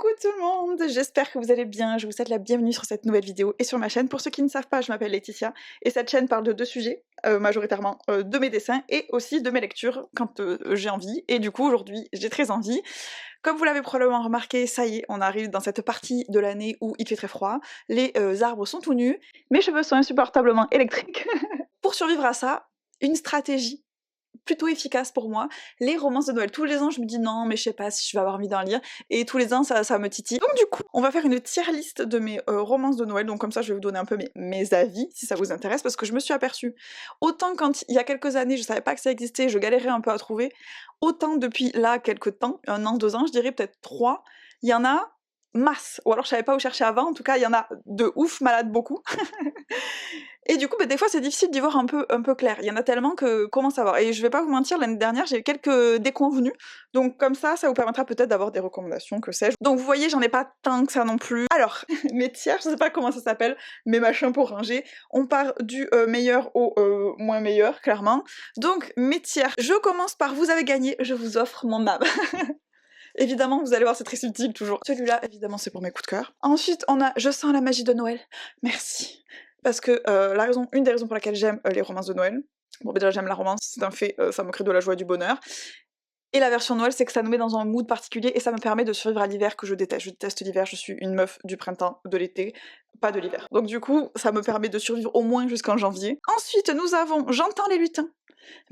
Coucou tout le monde, j'espère que vous allez bien, je vous souhaite la bienvenue sur cette nouvelle vidéo et sur ma chaîne. Pour ceux qui ne savent pas, je m'appelle Laetitia et cette chaîne parle de deux sujets, majoritairement de mes dessins et aussi de mes lectures quand j'ai envie. Et du coup aujourd'hui j'ai très envie. Comme vous l'avez probablement remarqué, ça y est, on arrive dans cette partie de l'année où il fait très froid, les arbres sont tout nus, mes cheveux sont insupportablement électriques. Pour survivre à ça, une stratégie plutôt efficace pour moi, les romances de Noël. Tous les ans, je me dis non, mais je sais pas si je vais avoir envie d'en lire, et tous les ans, ça me titille. Donc du coup, on va faire une tier list de mes romances de Noël, donc comme ça, je vais vous donner un peu mes avis, si ça vous intéresse, parce que je me suis aperçue, autant quand il y a quelques années, je savais pas que ça existait, je galérais un peu à trouver, autant depuis là, quelques temps, 1 an, 2 ans, je dirais peut-être 3, il y en a masse, ou alors je savais pas où chercher avant, en tout cas, il y en a de ouf, malade beaucoup. Et du coup, des fois, c'est difficile d'y voir un peu clair. Il y en a tellement que comment savoir? Et je vais pas vous mentir, l'année dernière, j'ai eu quelques déconvenues. Donc comme ça vous permettra peut-être d'avoir des recommandations, que sais-je. Donc vous voyez, j'en ai pas tant que ça non plus. Alors, mes tiers, je sais pas comment ça s'appelle, mes machins pour ranger. On part du meilleur au moins meilleur, clairement. Donc mes tiers, je commence par vous avez gagné, je vous offre mon âme. Évidemment, vous allez voir, c'est très subtil toujours. Celui-là, évidemment, c'est pour mes coups de cœur. Ensuite, on a Je sens la magie de Noël. Merci. Parce que une des raisons pour laquelle j'aime les romances de Noël, bon déjà j'aime la romance, c'est un fait, ça me crée de la joie et du bonheur, et la version Noël, c'est que ça nous met dans un mood particulier et ça me permet de survivre à l'hiver que je déteste. Je déteste l'hiver, je suis une meuf du printemps, de l'été, pas de l'hiver. Donc du coup, ça me permet de survivre au moins jusqu'en janvier. Ensuite, nous avons J'entends les lutins,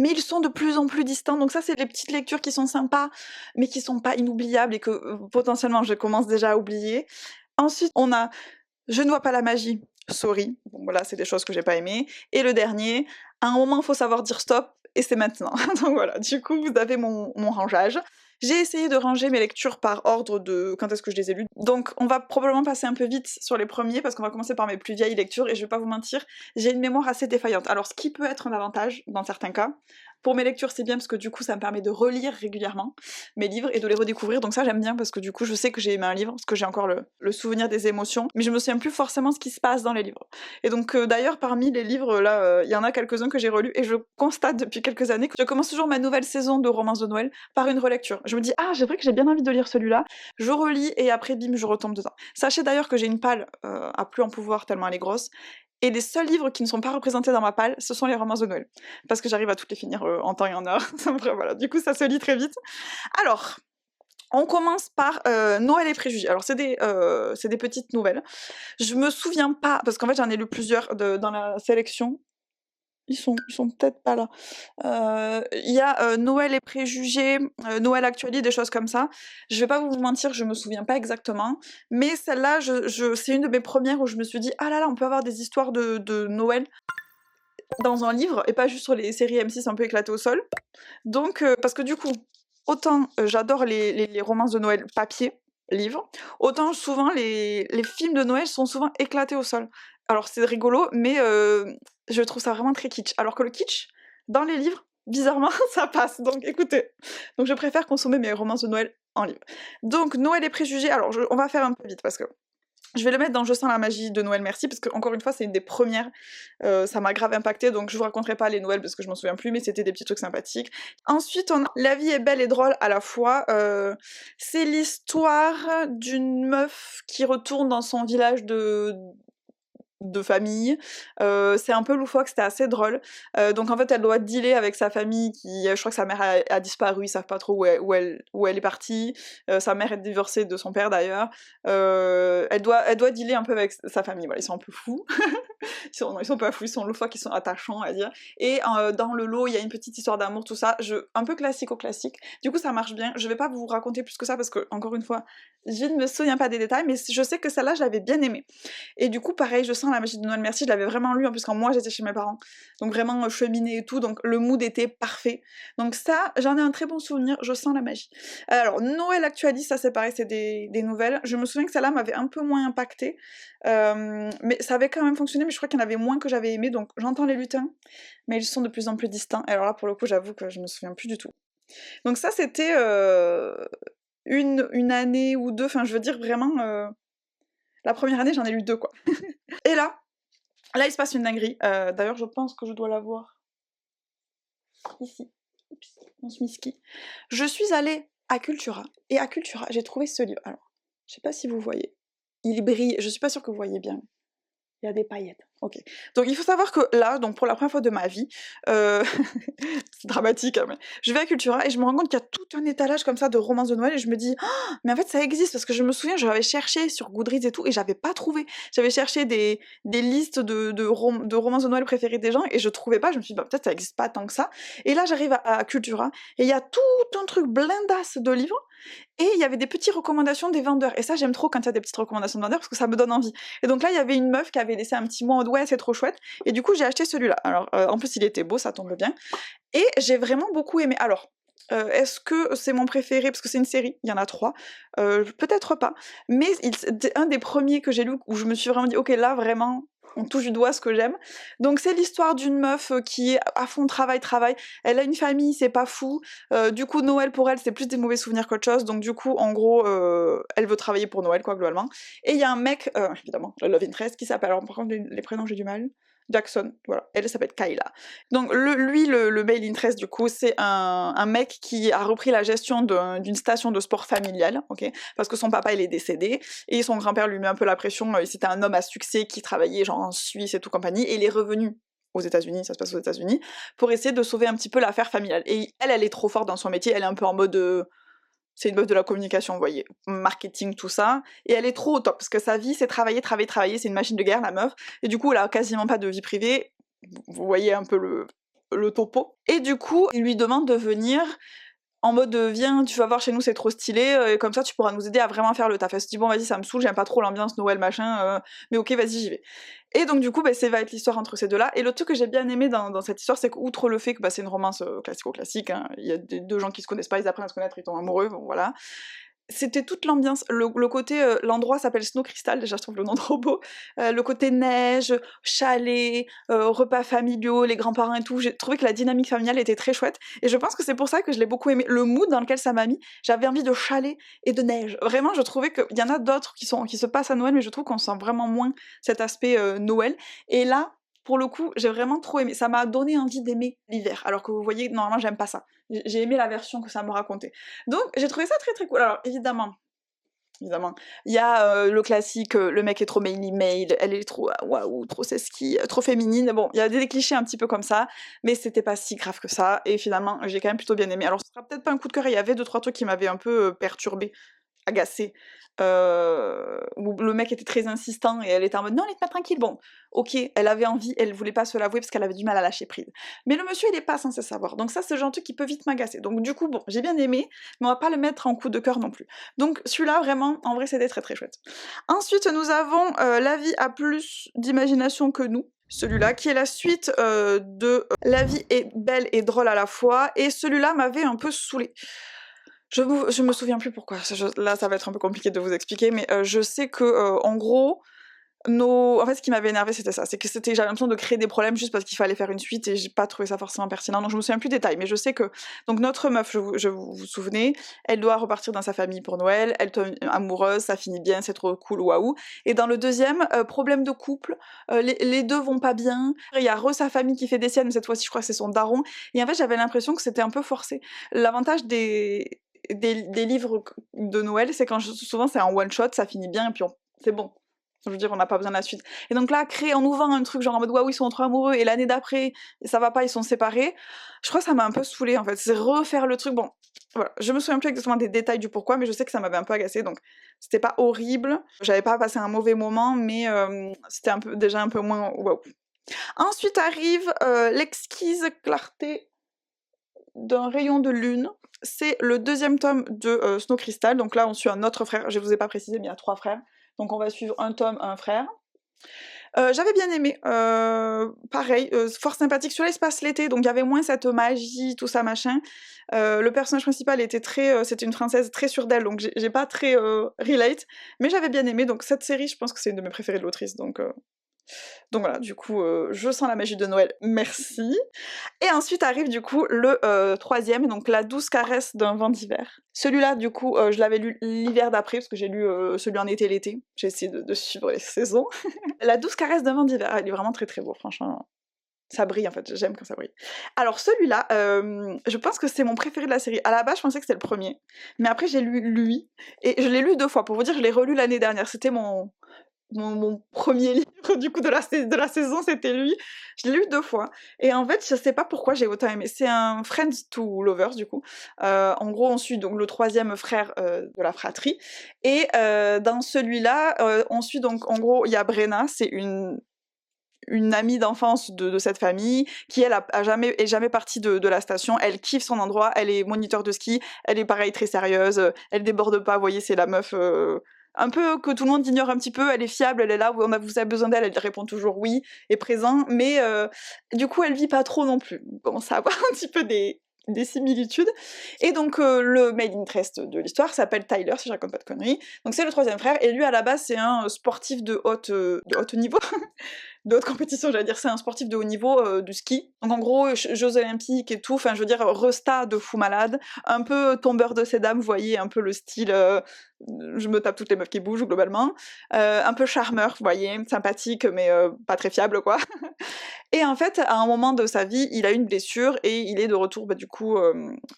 mais ils sont de plus en plus distants, donc ça c'est les petites lectures qui sont sympas, mais qui sont pas inoubliables et que potentiellement je commence déjà à oublier. Ensuite, on a Je ne vois pas la magie, sorry, bon voilà, c'est des choses que j'ai pas aimées. Et le dernier, à un moment faut savoir dire stop, et c'est maintenant. Donc voilà, du coup vous avez mon rangeage. J'ai essayé de ranger mes lectures par ordre de quand est-ce que je les ai lues. Donc on va probablement passer un peu vite sur les premiers, parce qu'on va commencer par mes plus vieilles lectures, et je vais pas vous mentir, j'ai une mémoire assez défaillante. Alors ce qui peut être un avantage, dans certains cas, pour mes lectures c'est bien, parce que du coup ça me permet de relire régulièrement mes livres et de les redécouvrir, donc ça j'aime bien, parce que du coup je sais que j'ai aimé un livre, parce que j'ai encore le souvenir des émotions, mais je me souviens plus forcément ce qui se passe dans les livres. Et donc d'ailleurs parmi les livres là, il y en a quelques-uns que j'ai relus, et je constate depuis quelques années que je commence toujours ma nouvelle saison de romances de Noël par une relecture. Je me dis ah, c'est vrai que j'ai bien envie de lire celui-là, je relis et après bim je retombe dedans. Sachez d'ailleurs que j'ai une palle à plus en pouvoir tellement elle est grosse, et les seuls livres qui ne sont pas représentés dans ma palle, ce sont les romances de Noël. Parce que j'arrive à toutes les finir en temps et en heure. Après, voilà, du coup ça se lit très vite. Alors, on commence par Noël et préjugés. Alors c'est des petites nouvelles. Je me souviens pas, parce qu'en fait j'en ai lu plusieurs dans la sélection. Ils sont peut-être pas là. Il y a Noël et préjugés, Noël actualisé, des choses comme ça. Je vais pas vous mentir, je me souviens pas exactement, mais celle-là, c'est une de mes premières où je me suis dit ah là là, on peut avoir des histoires de Noël dans un livre et pas juste sur les séries M6 un peu éclatées au sol. Donc, parce que du coup, autant j'adore les romances de Noël papier, livre, autant souvent les films de Noël sont souvent éclatés au sol. Alors c'est rigolo, mais je trouve ça vraiment très kitsch. Alors que le kitsch, dans les livres, bizarrement, ça passe. Donc écoutez, donc je préfère consommer mes romances de Noël en livre. Donc Noël et préjugés, alors on va faire un peu vite parce que je vais le mettre dans Je sens la magie de Noël merci, parce que encore une fois c'est une des premières, ça m'a grave impacté, donc je vous raconterai pas les Noëls parce que je m'en souviens plus, mais c'était des petits trucs sympathiques. Ensuite on a La vie est belle et drôle à la fois, c'est l'histoire d'une meuf qui retourne dans son village de famille, c'est un peu loufoque, c'était assez drôle. Donc en fait elle doit dealer avec sa famille qui, je crois que sa mère a disparu, ils savent pas trop où elle est partie, sa mère est divorcée de son père d'ailleurs, elle doit dealer un peu avec sa famille, voilà, ils sont un peu fous. Ils sont pas fous, ils sont loufoques, ils sont attachants à dire. Et dans le lot, il y a une petite histoire d'amour, tout ça, un peu classique. Du coup, ça marche bien. Je vais pas vous raconter plus que ça parce que, encore une fois, je ne me souviens pas des détails, mais je sais que celle-là, je l'avais bien aimée. Et du coup, pareil, Je sens la magie de Noël merci, je l'avais vraiment lu, en plus quand moi j'étais chez mes parents. Donc vraiment cheminé et tout, donc le mood était parfait. Donc ça, j'en ai un très bon souvenir, Je sens la magie. Alors, Noël Actualise, ça c'est pareil, c'est des nouvelles. Je me souviens que celle-là m'avait un peu moins impactée, mais ça avait quand même fonctionné, mais je crois qu'il y en avait moins que j'avais aimé, donc J'entends les lutins, mais ils sont de plus en plus distants. Et alors là, pour le coup, j'avoue que je me souviens plus du tout. Donc ça, c'était une année ou deux, enfin je veux dire vraiment, la première année, j'en ai lu 2 quoi. Et là il se passe une dinguerie, d'ailleurs je pense que je dois la voir ici. Oups, mon smiski. Je suis allée à Cultura, et à Cultura, j'ai trouvé ce livre. Alors, Je sais pas si vous voyez. Il brille, je suis pas sûre que vous voyez bien. Il y a des paillettes. OK. Donc il faut savoir que là, donc pour la première fois de ma vie, heu, c'est dramatique, hein, mais je vais à Cultura et je me rends compte qu'il y a tout un étalage comme ça de romances de Noël et je me dis: «Ah, mais en fait ça existe» parce que je me souviens, j'avais cherché sur Goodreads et tout et j'avais pas trouvé. J'avais cherché des listes de romances de Noël préférées des gens et je trouvais pas. Je me suis dit: «Bah, peut-être ça existe pas tant que ça» et là j'arrive à Cultura et il y a tout un truc blindasse de livres et il y avait des petites recommandations des vendeurs et ça j'aime trop quand il y a des petites recommandations de vendeurs parce que ça me donne envie. Et donc là il y avait une meuf qui avait laissé un petit mot en mode ouais c'est trop chouette et du coup j'ai acheté celui-là. Alors en plus il était beau, ça tombe bien et j'ai vraiment beaucoup aimé. Alors est-ce que c'est mon préféré parce que c'est une série, il y en a 3, peut-être pas, mais c'est un des premiers que j'ai lu où je me suis vraiment dit: «OK là vraiment on touche du doigt ce que j'aime». Donc c'est l'histoire d'une meuf, qui est à fond travail, elle a une famille, c'est pas fou, du coup Noël pour elle c'est plus des mauvais souvenirs qu'autre chose, donc du coup en gros, elle veut travailler pour Noël quoi globalement et il y a un mec, évidemment, le love interest qui s'appelle alors par contre les prénoms j'ai du mal, Jackson, voilà, elle s'appelle Kyla. Donc le male interest du coup c'est un mec qui a repris la gestion d'une station de sport familiale, ok, parce que son papa il est décédé et son grand-père lui met un peu la pression, c'était un homme à succès qui travaillait genre en Suisse et tout compagnie et il est revenu aux États-Unis, ça se passe aux États-Unis, pour essayer de sauver un petit peu l'affaire familiale. Et elle est trop forte dans son métier, elle est un peu en mode c'est une meuf de la communication, vous voyez, marketing, tout ça, et elle est trop au top, parce que sa vie, c'est travailler, c'est une machine de guerre, la meuf, et du coup, elle a quasiment pas de vie privée, vous voyez un peu le topo, et du coup, il lui demande de venir en mode viens, tu vas voir chez nous, c'est trop stylé, et comme ça tu pourras nous aider à vraiment faire le taf. Elle se dit bon vas-y ça me saoule, j'aime pas trop l'ambiance Noël machin, mais ok vas-y j'y vais. Et donc du coup bah, ça va être l'histoire entre ces deux-là. Et le truc que j'ai bien aimé dans cette histoire, c'est qu'outre le fait que bah, c'est une romance classico-classique, hein, il y a deux gens qui se connaissent pas, ils apprennent à se connaître, ils tombent amoureux, bon voilà, c'était toute l'ambiance, le côté, l'endroit s'appelle Snow Crystal, déjà je trouve le nom trop beau, le côté neige, chalet, repas familiaux, les grands-parents et tout, j'ai trouvé que la dynamique familiale était très chouette et je pense que c'est pour ça que je l'ai beaucoup aimé. Le mood dans lequel ça m'a mis, j'avais envie de chalet et de neige. Vraiment, je trouvais qu'il y en a d'autres qui se passent à Noël, mais je trouve qu'on sent vraiment moins cet aspect, Noël et là, pour le coup, j'ai vraiment trop aimé. Ça m'a donné envie d'aimer l'hiver, alors que vous voyez, normalement j'aime pas ça. J'ai aimé la version que ça me racontait. Donc j'ai trouvé ça très très cool. Alors évidemment, il y a le classique, le mec est trop mail, elle est trop waouh, trop seski, trop féminine. Bon, il y a des clichés un petit peu comme ça, mais c'était pas si grave que ça. Et finalement, j'ai quand même plutôt bien aimé. Alors, ce sera peut-être pas un coup de cœur. Il y avait deux trois trucs qui m'avaient un peu perturbée, agacée. Où le mec était très insistant et elle était en mode non, laisse-moi tranquille. Bon, ok, elle avait envie, elle voulait pas se l'avouer parce qu'elle avait du mal à lâcher prise. Mais le monsieur, il est pas censé savoir. Donc ça, c'est le genre de truc qui peut vite m'agacer. Donc du coup, bon, j'ai bien aimé, mais on va pas le mettre en coup de cœur non plus. Donc celui-là, vraiment, en vrai, c'était très très chouette. Ensuite, nous avons La vie a plus d'imagination que nous. Celui-là, qui est la suite de La vie est belle et drôle à la fois, et celui-là m'avait un peu saoulée. Je me souviens plus pourquoi. Là, ça va être un peu compliqué de vous expliquer, mais je sais que, en gros, en fait, ce qui m'avait énervé, c'était ça. C'est que j'avais l'impression de créer des problèmes juste parce qu'il fallait faire une suite et j'ai pas trouvé ça forcément pertinent. Donc, je me souviens plus des détails, mais je sais que, donc, notre meuf, vous souvenez, elle doit repartir dans sa famille pour Noël, elle tombe amoureuse, ça finit bien, c'est trop cool, waouh. Et dans le deuxième, problème de couple, les deux vont pas bien. Il y a sa famille qui fait des siennes, mais cette fois-ci, je crois que c'est son daron. Et en fait, j'avais l'impression que c'était un peu forcé. L'avantage des livres de Noël, c'est quand souvent c'est un one shot, ça finit bien et puis c'est bon. Je veux dire, on n'a pas besoin de la suite. Et donc là, on nous vend un truc genre en mode waouh, ils sont trop amoureux, et l'année d'après, ça va pas, ils sont séparés. Je crois que ça m'a un peu saoulée en fait. C'est refaire le truc. Bon, voilà. Je me souviens plus exactement des détails du pourquoi, mais je sais que ça m'avait un peu agacée, donc c'était pas horrible. J'avais pas passé un mauvais moment, mais c'était déjà un peu moins waouh. Ensuite arrive l'exquise clarté d'un rayon de lune. C'est le deuxième tome de Snow Crystal. Donc là, on suit un autre frère. Je vous ai pas précisé, mais il y a 3 frères. Donc on va suivre un tome, un frère. J'avais bien aimé, pareil, fort sympathique. Celui-là il se passe l'été, donc il y avait moins cette magie, tout ça machin. Le personnage principal était c'était une française très sûre d'elle, donc j'ai pas très relate, mais j'avais bien aimé. Donc cette série, je pense que c'est une de mes préférées de l'autrice, donc voilà, du coup, je sens la magie de Noël, merci. Et ensuite arrive du coup le troisième, donc La douce caresse d'un vent d'hiver. Celui-là, du coup, je l'avais lu l'hiver d'après, parce que j'ai lu celui en été l'été. J'ai essayé de suivre les saisons. La douce caresse d'un vent d'hiver, il est vraiment très très beau, franchement. Ça brille en fait, j'aime quand ça brille. Alors celui-là, je pense que c'est mon préféré de la série. À la base, je pensais que c'était le premier, mais après j'ai lu lui, et je l'ai lu 2 fois. Pour vous dire, je l'ai relu l'année dernière. C'était mon premier livre du coup de la saison, c'était lui. Je l'ai lu 2 fois, et en fait, je sais pas pourquoi j'ai autant aimé. C'est un Friends to Lovers du coup. En gros, on suit donc le 3e frère, de la fratrie, et dans celui-là, on suit donc en gros, il y a Brenna, c'est une amie d'enfance de cette famille qui elle est jamais partie de la station. Elle kiffe son endroit, elle est moniteur de ski, elle est pareil très sérieuse, elle déborde pas, vous voyez, c'est la meuf un peu que tout le monde ignore un petit peu, elle est fiable, elle est là où vous avez besoin d'elle, elle répond toujours oui, est présent, mais du coup elle vit pas trop non plus. On commence à avoir un petit peu des similitudes. Et donc le main interest de l'histoire s'appelle Tyler, si je raconte pas de conneries. Donc c'est le 3e frère, et lui à la base c'est un sportif de haut niveau, de haute compétition, j'allais dire, c'est un sportif de haut niveau du ski. Donc en gros, Jeux Olympiques et tout, enfin je veux dire, resta de fou malade, un peu tombeur de ces dames, vous voyez, un peu le style, je me tape toutes les meufs qui bougent globalement, un peu charmeur, vous voyez, sympathique, mais pas très fiable quoi. Et en fait, à un moment de sa vie, il a une blessure et il est de retour, bah, du coup,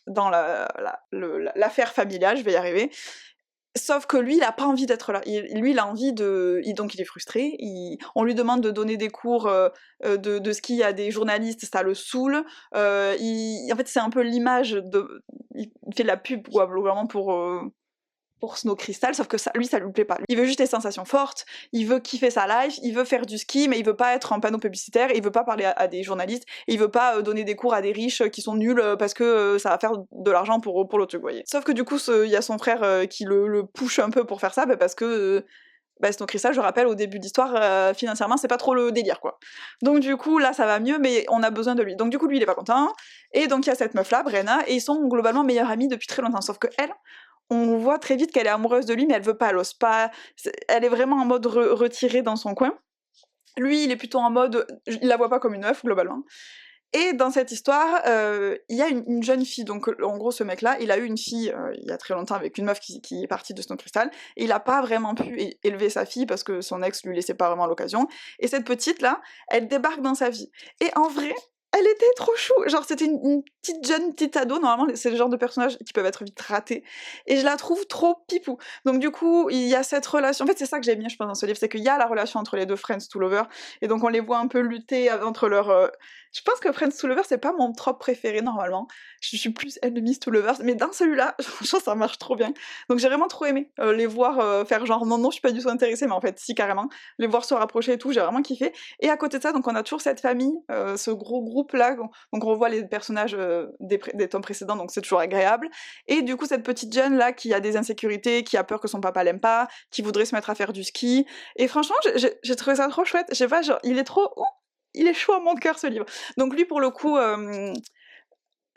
dans l'affaire familiale, je vais y arriver. Sauf que lui, il a pas envie d'être là. Lui, il a envie de... donc il est frustré. On lui demande de donner des cours de ski à des journalistes, ça le saoule. En fait, c'est un peu l'image de... Il fait de la pub, quoi, globalement, pour Snow Crystal, sauf que ça, lui, ça lui plaît pas. Il veut juste des sensations fortes, il veut kiffer sa life, il veut faire du ski, mais il veut pas être en panneau publicitaire, il veut pas parler à des journalistes, et il veut pas donner des cours à des riches qui sont nuls parce que ça va faire de l'argent pour le truc, vous voyez. Sauf que du coup, il y a son frère qui le push un peu pour faire ça, parce que Snow Crystal, je rappelle, au début d'histoire, financièrement, c'est pas trop le délire, quoi. Donc du coup, là, ça va mieux, mais on a besoin de lui. Donc du coup, lui, il est pas content, et donc il y a cette meuf-là, Brenna, et ils sont globalement meilleurs amis depuis très longtemps, sauf que elle, on voit très vite qu'elle est amoureuse de lui, mais elle veut pas, elle ose pas. Elle est vraiment en mode retirée dans son coin. Lui, il est plutôt en mode, il la voit pas comme une meuf, globalement. Et dans cette histoire, il y a une jeune fille, donc en gros ce mec-là, il a eu une fille il y a très longtemps avec une meuf qui est partie de Snow Crystal, et il a pas vraiment pu élever sa fille parce que son ex lui laissait pas vraiment l'occasion, et cette petite-là, elle débarque dans sa vie. Et en vrai, elle était trop chou, genre c'était une petite jeune, une petite ado, normalement c'est le genre de personnages qui peuvent être vite ratés, et je la trouve trop pipou. Donc du coup, il y a cette relation, en fait c'est ça que j'aime bien je pense dans ce livre, c'est qu'il y a la relation entre les deux Friends to Lovers, et donc on les voit un peu lutter entre leurs... Je pense que Friends to Lovers, c'est pas mon trope préféré normalement. Je suis plus Enemies to Lovers, mais dans celui-là, franchement, ça marche trop bien. Donc j'ai vraiment trop aimé les voir faire genre non, je suis pas du tout intéressée, mais en fait, si, carrément. Les voir se rapprocher et tout, j'ai vraiment kiffé. Et à côté de ça, donc on a toujours cette famille, ce gros groupe-là. Donc on revoit les personnages des tomes précédents, donc c'est toujours agréable. Et du coup, cette petite jeune là qui a des insécurités, qui a peur que son papa l'aime pas, qui voudrait se mettre à faire du ski. Et franchement, j'ai trouvé ça trop chouette. Je sais pas, genre, il est trop. Il est chaud à mon cœur ce livre. Donc lui pour le coup,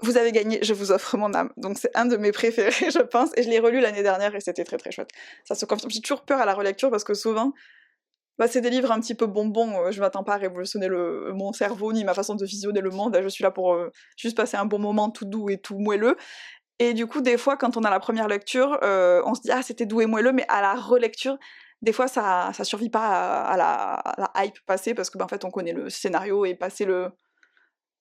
vous avez gagné, je vous offre mon âme. Donc c'est un de mes préférés je pense, et je l'ai relu l'année dernière et c'était très très chouette. Ça se confirme. J'ai toujours peur à la relecture parce que souvent, c'est des livres un petit peu bonbons, je m'attends pas à révolutionner mon cerveau ni ma façon de visionner le monde, je suis là pour juste passer un bon moment tout doux et tout moelleux. Et du coup des fois quand on a la première lecture, on se dit ah c'était doux et moelleux, mais à la relecture, des fois ça survit pas à la hype passée parce que en fait on connaît le scénario et passé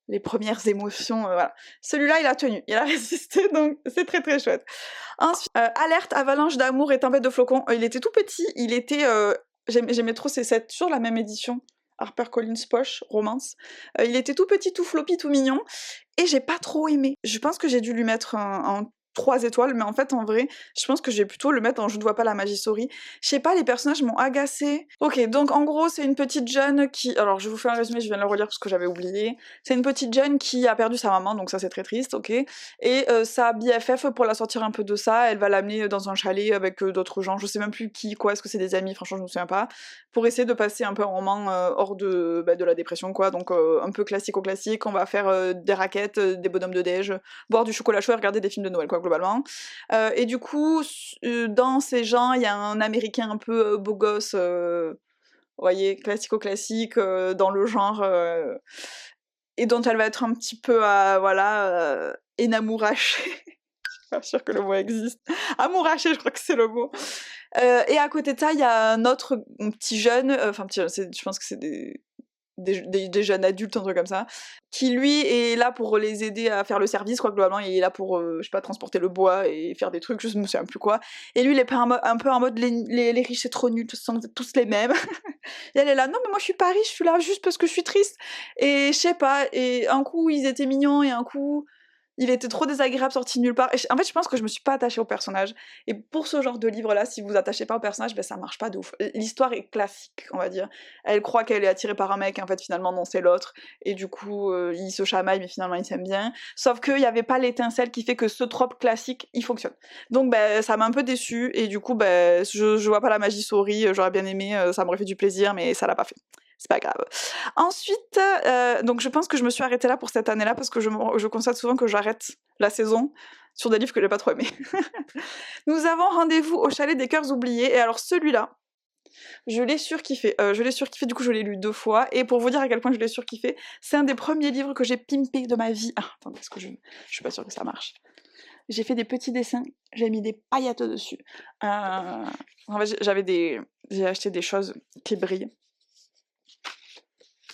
les premières émotions, voilà. Celui-là il a tenu, il a résisté, donc c'est très très chouette. Ensuite, Alerte, avalanche d'amour et tempête de flocons. Il était tout petit, il était... J'aimais trop, c'est toujours la même édition. HarperCollins Poche, romance. Il était tout petit, tout floppy, tout mignon. Et j'ai pas trop aimé. Je pense que j'ai dû lui mettre un 3 étoiles, mais en fait, en vrai, je pense que j'ai plutôt le mettre en Je ne vois pas la magie souris. Je sais pas, les personnages m'ont agacée. Ok, donc en gros, c'est une petite jeune qui... Alors, je vous fais un résumé, je viens de le relire parce que j'avais oublié. C'est une petite jeune qui a perdu sa maman, donc ça c'est très triste, ok. Et sa BFF, pour la sortir un peu de ça, elle va l'amener dans un chalet avec d'autres gens, je sais même plus qui, quoi, est-ce que c'est des amis, franchement je me souviens pas, pour essayer de passer un peu un moment hors de la dépression, quoi. Donc un peu classique, on va faire des raquettes, des bonhommes de déj, boire du chocolat chaud et regarder des films de Noël, quoi, globalement. Et du coup, dans ces gens, il y a un américain un peu beau gosse, vous voyez, classique, dans le genre, et dont elle va être un petit peu, voilà, énamourachée. Je suis pas sûre que le mot existe. Amourachée, je crois que c'est le mot. Et à côté de ça, il y a un autre petit jeune, enfin petit jeune, je pense que c'est des des jeunes adultes, un truc comme ça, qui lui est là pour les aider à faire le service, quoi, globalement, il est là pour, je sais pas, transporter le bois et faire des trucs, je me souviens plus quoi. Et lui, il est pas un peu en mode les riches c'est trop nul, tous sont tous les mêmes. Et elle est là, non mais moi je suis pas riche, je suis là juste parce que je suis triste. Et je sais pas, et un coup ils étaient mignons et un coup il était trop désagréable sorti de nulle part. Et en fait je pense que je me suis pas attachée au personnage. Et pour ce genre de livre là, si vous attachez pas au personnage, ben ça marche pas de ouf. L'histoire est classique, on va dire. Elle croit qu'elle est attirée par un mec, et en fait finalement non c'est l'autre. Et du coup ils se chamaillent mais finalement ils s'aiment bien. Sauf qu'il y avait pas l'étincelle qui fait que ce trope classique il fonctionne. Donc ben ça m'a un peu déçue et du coup ben je vois pas la magie souris, j'aurais bien aimé, ça m'aurait fait du plaisir mais ça l'a pas fait. C'est pas grave. Ensuite, donc je pense que je me suis arrêtée là pour cette année-là parce que je constate souvent que j'arrête la saison sur des livres que j'ai pas trop aimés. Nous avons rendez-vous au chalet des cœurs oubliés et alors celui-là, je l'ai surkiffé. Du coup je l'ai lu 2 fois et pour vous dire à quel point je l'ai surkiffé, c'est un des premiers livres que j'ai pimpé de ma vie. Ah, attendez, parce que je suis pas sûre que ça marche. J'ai fait des petits dessins, j'ai mis des paillettes dessus. En fait, j'ai acheté des choses qui brillent.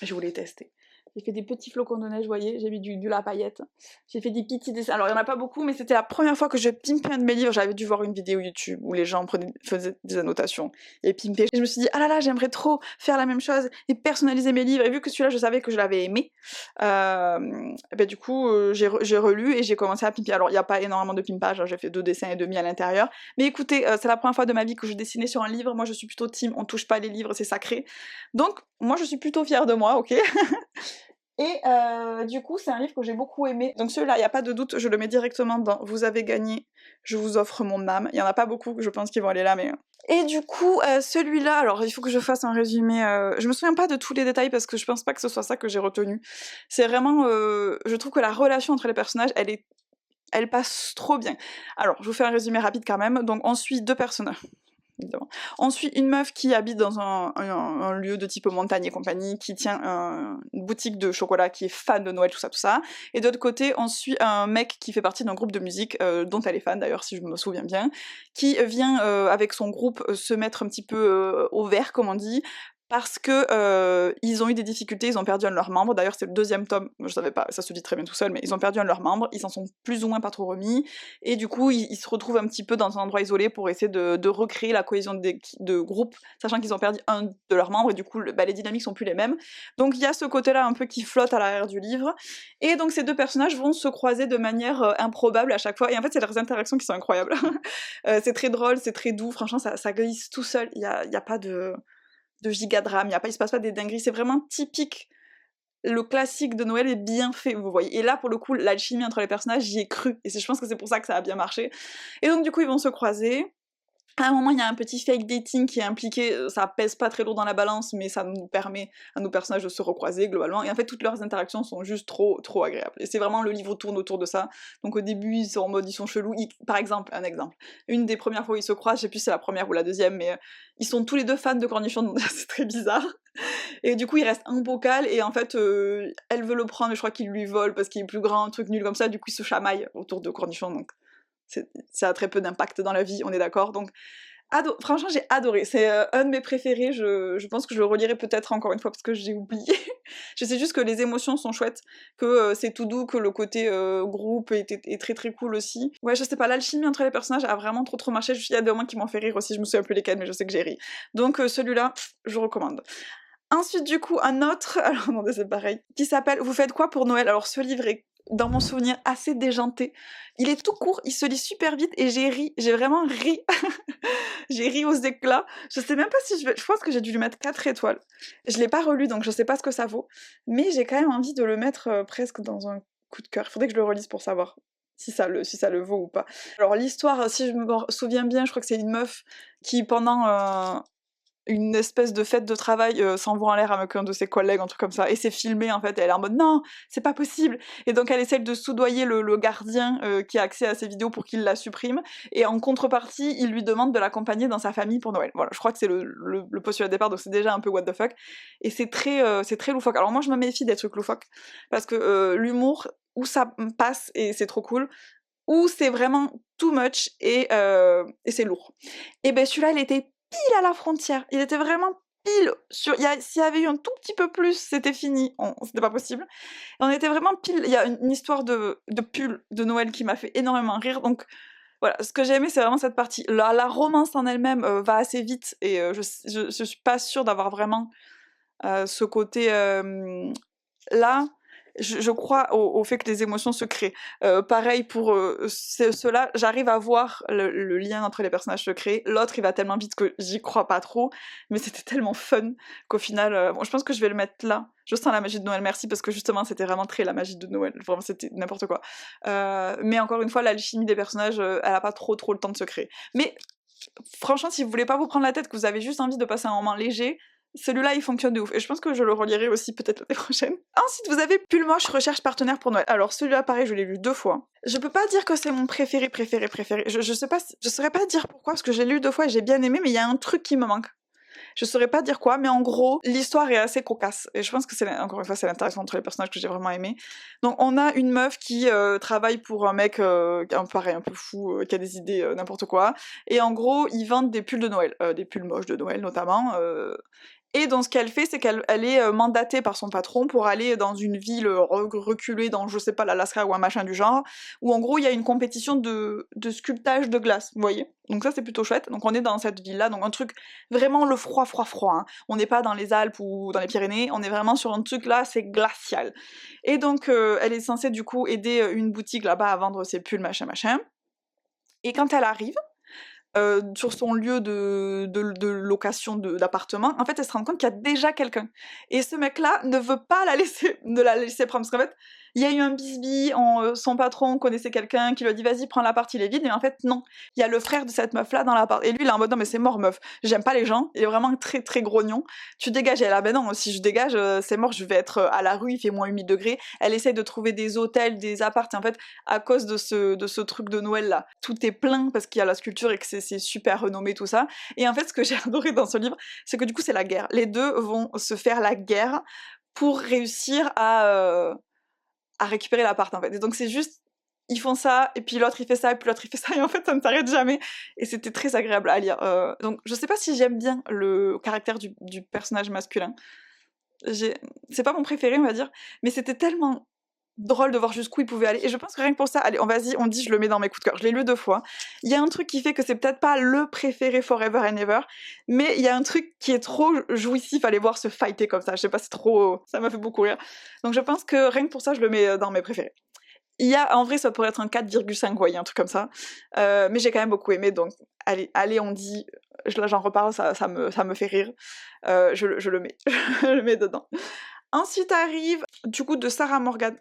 Je voulais tester. J'ai fait des petits flocons de neige, vous voyez, j'ai mis de la paillette. J'ai fait des petits dessins. Alors, il n'y en a pas beaucoup, mais c'était la première fois que je pimpais un de mes livres. J'avais dû voir une vidéo YouTube où les gens faisaient des annotations et pimpaient. Et je me suis dit, ah là là, j'aimerais trop faire la même chose et personnaliser mes livres. Et vu que celui-là, je savais que je l'avais aimé, du coup, j'ai relu et j'ai commencé à pimper. Alors, il n'y a pas énormément de pimpage, hein, j'ai fait 2 dessins et demi à l'intérieur. Mais écoutez, c'est la première fois de ma vie que je dessinais sur un livre. Moi, je suis plutôt team, on touche pas les livres, c'est sacré. Donc, moi, je suis plutôt fière de moi, ok. Et du coup, c'est un livre que j'ai beaucoup aimé. Donc celui-là, il n'y a pas de doute, je le mets directement dans Vous avez gagné, je vous offre mon âme. Il n'y en a pas beaucoup, je pense qu'ils vont aller là, mais... Et du coup, celui-là, alors il faut que je fasse un résumé. Je me souviens pas de tous les détails parce que je pense pas que ce soit ça que j'ai retenu. C'est vraiment... je trouve que la relation entre les personnages, elle passe trop bien. Alors, je vous fais un résumé rapide quand même. Donc on suit 2 personnages. Évidemment. On suit une meuf qui habite dans un lieu de type montagne et compagnie, qui tient une boutique de chocolat, qui est fan de Noël, tout ça, tout ça. Et de l'autre côté, on suit un mec qui fait partie d'un groupe de musique, dont elle est fan d'ailleurs, si je me souviens bien, qui vient avec son groupe se mettre un petit peu au vert, comme on dit, parce que ils ont eu des difficultés, ils ont perdu un de leurs membres. D'ailleurs, c'est le 2e tome, je savais pas, ça se dit très bien tout seul, mais ils ont perdu un de leurs membres, ils s'en sont plus ou moins pas trop remis, et du coup, ils se retrouvent un petit peu dans un endroit isolé pour essayer de recréer la cohésion de groupe, sachant qu'ils ont perdu un de leurs membres, et du coup, les dynamiques sont plus les mêmes. Donc il y a ce côté-là un peu qui flotte à l'arrière du livre, et donc ces 2 personnages vont se croiser de manière improbable à chaque fois, et en fait, c'est leurs interactions qui sont incroyables. C'est très drôle, c'est très doux, franchement, ça glisse tout seul, il y a pas de gigadrame, il se passe pas des dingueries, c'est vraiment typique. Le classique de Noël est bien fait, vous voyez. Et là, pour le coup, l'alchimie entre les personnages, j'y ai cru. Et je pense que c'est pour ça que ça a bien marché. Et donc, du coup, ils vont se croiser. À un moment, il y a un petit fake dating qui est impliqué, ça pèse pas très lourd dans la balance, mais ça nous permet à nos personnages de se recroiser, globalement. Et en fait, toutes leurs interactions sont juste trop, trop agréables. Et c'est vraiment, le livre tourne autour de ça. Donc au début, ils sont en mode, ils sont chelous. Par exemple, un exemple. Une des premières fois où ils se croisent, je sais plus si c'est la première ou la deuxième, mais ils sont tous les 2 fans de cornichons, donc c'est très bizarre. Et du coup, il reste un bocal, et en fait, elle veut le prendre, mais je crois qu'il lui vole parce qu'il est plus grand, un truc nul comme ça, du coup, ils se chamaillent autour de cornichons, donc ça a très peu d'impact dans la vie, on est d'accord. Donc, franchement, j'ai adoré. C'est un de mes préférés. Je pense que je le relirai peut-être encore une fois parce que j'ai oublié. Je sais juste que les émotions sont chouettes, que c'est tout doux, que le côté groupe est très très cool aussi. Ouais, je sais pas, l'alchimie entre les personnages a vraiment trop trop marché. Il y a des moments qui m'ont fait rire aussi, je me souviens plus lesquels, mais je sais que j'ai ri. Donc celui-là, je recommande. Ensuite, du coup, un autre, alors non, c'est pareil, qui s'appelle Vous faites quoi pour Noël? Alors, ce livre est, dans mon souvenir, assez déjanté. Il est tout court, il se lit super vite, et j'ai ri, j'ai vraiment ri. J'ai ri aux éclats. Je sais même pas si je pense que j'ai dû lui mettre 4 étoiles. Je l'ai pas relu, donc je sais pas ce que ça vaut, mais j'ai quand même envie de le mettre presque dans un coup de cœur. Il faudrait que je le relise pour savoir si ça le vaut ou pas. Alors, l'histoire, si je me souviens bien, je crois que c'est une meuf qui, pendant une espèce de fête de travail, s'envoie en l'air avec un de ses collègues, un truc comme ça, et c'est filmé en fait, et elle est en mode non, c'est pas possible, et donc elle essaie de soudoyer le gardien qui a accès à ces vidéos pour qu'il la supprime, et en contrepartie, il lui demande de l'accompagner dans sa famille pour Noël. Voilà, je crois que c'est le postulat de départ, donc c'est déjà un peu what the fuck, et c'est très loufoque. Alors moi je me méfie des trucs loufoques, parce que l'humour, où ça passe et c'est trop cool, ou c'est vraiment too much et c'est lourd. Et ben celui-là, il était pile à la frontière. Il était vraiment pile sur... S'il y avait eu un tout petit peu plus, c'était fini, c'était pas possible. Et on était vraiment pile... Il y a une histoire de pull de Noël qui m'a fait énormément rire, donc voilà, ce que j'ai aimé, c'est vraiment cette partie. La romance en elle-même va assez vite, et je suis pas sûre d'avoir vraiment ce côté là. Je crois au fait que les émotions se créent. Pareil pour ceux-là, j'arrive à voir le lien entre les personnages se créer. L'autre, il va tellement vite que j'y crois pas trop, mais c'était tellement fun qu'au final, bon, je pense que je vais le mettre là. Je sens la magie de Noël, merci, parce que justement, c'était vraiment très la magie de Noël. Vraiment, c'était n'importe quoi. Mais encore une fois, l'alchimie des personnages, elle a pas trop le temps de se créer. Mais franchement, si vous voulez pas vous prendre la tête, que vous avez juste envie de passer un moment léger, celui-là, il fonctionne de ouf. Et je pense que je le relirai aussi peut-être l'année prochaine. Ensuite, vous avez Pull Moche recherche partenaire pour Noël. Alors celui-là, pareil, je l'ai lu 2 fois. Je peux pas dire que c'est mon préféré. Je sais pas, je saurais pas dire pourquoi, parce que j'ai lu 2 fois et j'ai bien aimé, mais il y a un truc qui me manque. Je saurais pas dire quoi, mais en gros, l'histoire est assez cocasse. Et je pense que encore une fois, c'est l'interaction entre les personnages que j'ai vraiment aimé. Donc, on a une meuf qui travaille pour un mec, pareil, un peu fou, qui a des idées n'importe quoi. Et en gros, ils vendent des pulls de Noël, des pulls moches de Noël notamment. Et donc ce qu'elle fait, c'est qu'elle est mandatée par son patron pour aller dans une ville reculée dans, je sais pas, l'Alaska ou un machin du genre, où en gros il y a une compétition de sculptage de glace, vous voyez. Donc ça c'est plutôt chouette. Donc on est dans cette ville-là, donc un truc vraiment le froid. Hein. On n'est pas dans les Alpes ou dans les Pyrénées, on est vraiment sur un truc là, c'est glacial. Et donc elle est censée du coup aider une boutique là-bas à vendre ses pulls machin. Et quand elle arrive, sur son lieu de location d'appartement, en fait, elle se rend compte qu'il y a déjà quelqu'un. Et ce mec-là ne veut pas la laisser prendre, parce qu'en fait, il y a eu un bisbille, son patron connaissait quelqu'un qui lui a dit vas-y, prends l'appart, il est vide, mais en fait, non. Il y a le frère de cette meuf-là dans l'appart. Et lui, il est en mode non, mais c'est mort, meuf. J'aime pas les gens. Il est vraiment très, très grognon. Tu dégages. Et elle a ben non, si je dégage, c'est mort, je vais être à la rue, il fait moins 8 degrés. Elle essaie de trouver des hôtels, des apparts. Et en fait, à cause de ce truc de Noël là, tout est plein parce qu'il y a la sculpture et que c'est super renommé, tout ça. Et en fait, ce que j'ai adoré dans ce livre, c'est que du coup, c'est la guerre. Les deux vont se faire la guerre pour réussir à récupérer l'appart, en fait. Et donc, c'est juste, ils font ça, et puis l'autre il fait ça, et puis l'autre il fait ça, et en fait, ça ne s'arrête jamais. Et c'était très agréable à lire. Donc, je sais pas si j'aime bien le caractère du personnage masculin. C'est pas mon préféré, on va dire, mais c'était tellement drôle de voir jusqu'où il pouvait aller. Et je pense que rien que pour ça, allez, on dit, je le mets dans mes coups de cœur. Je l'ai lu 2 fois. Il y a un truc qui fait que c'est peut-être pas le préféré forever and ever, mais il y a un truc qui est trop jouissif à les voir se fighter comme ça. Je sais pas, c'est trop... Ça m'a fait beaucoup rire. Donc je pense que rien que pour ça, je le mets dans mes préférés. En vrai, ça pourrait être un 4,5, vous voyez, un truc comme ça. Mais j'ai quand même beaucoup aimé, donc allez, on dit... Là, j'en reparle, ça me fait rire. Je le mets. Je le mets dedans. Ensuite arrive, du coup, de Sarah Morgan,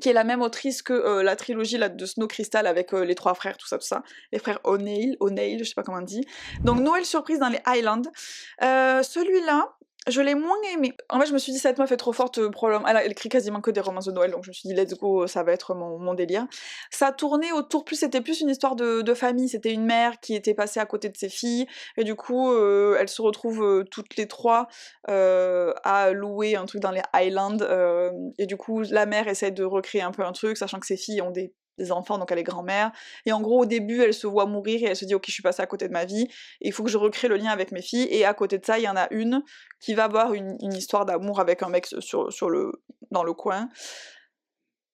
qui est la même autrice que la trilogie là, de Snow Crystal avec les 3 frères, tout ça. Les frères O'Neill, je sais pas comment on dit. Donc Noël surprise dans les Highlands. Celui-là, je l'ai moins aimé. En fait, je me suis dit, cette meuf est trop forte, probablement. Elle écrit quasiment que des romances de Noël, donc je me suis dit, let's go, ça va être mon délire. Ça tournait autour, c'était plus une histoire de famille. C'était une mère qui était passée à côté de ses filles, et du coup, elles se retrouvent toutes les 3 à louer un truc dans les Highlands, et du coup, la mère essaie de recréer un peu un truc, sachant que ses filles ont des enfants, donc elle est grand-mère, et en gros au début elle se voit mourir et elle se dit ok, je suis passée à côté de ma vie, et il faut que je recrée le lien avec mes filles, et à côté de ça il y en a une qui va avoir une histoire d'amour avec un mec dans le coin.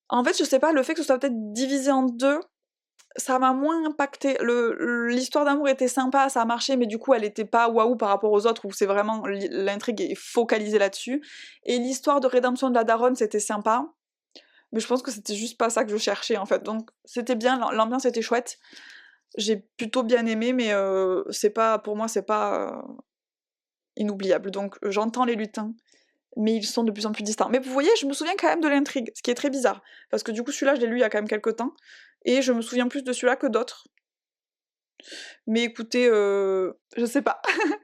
En fait je sais pas, le fait que ce soit peut-être divisé en 2, ça m'a moins impacté. L'histoire d'amour était sympa, ça a marché, mais du coup elle était pas waouh par rapport aux autres où c'est vraiment l'intrigue est focalisée là-dessus, et l'histoire de rédemption de la daronne c'était sympa, mais je pense que c'était juste pas ça que je cherchais en fait. Donc c'était bien, l'ambiance était chouette. J'ai plutôt bien aimé, mais pour moi c'est pas inoubliable. Donc j'entends les lutins, mais ils sont de plus en plus distants. Mais vous voyez, je me souviens quand même de l'intrigue, ce qui est très bizarre. Parce que du coup celui-là je l'ai lu il y a quand même quelques temps, et je me souviens plus de celui-là que d'autres. Mais écoutez, je sais pas.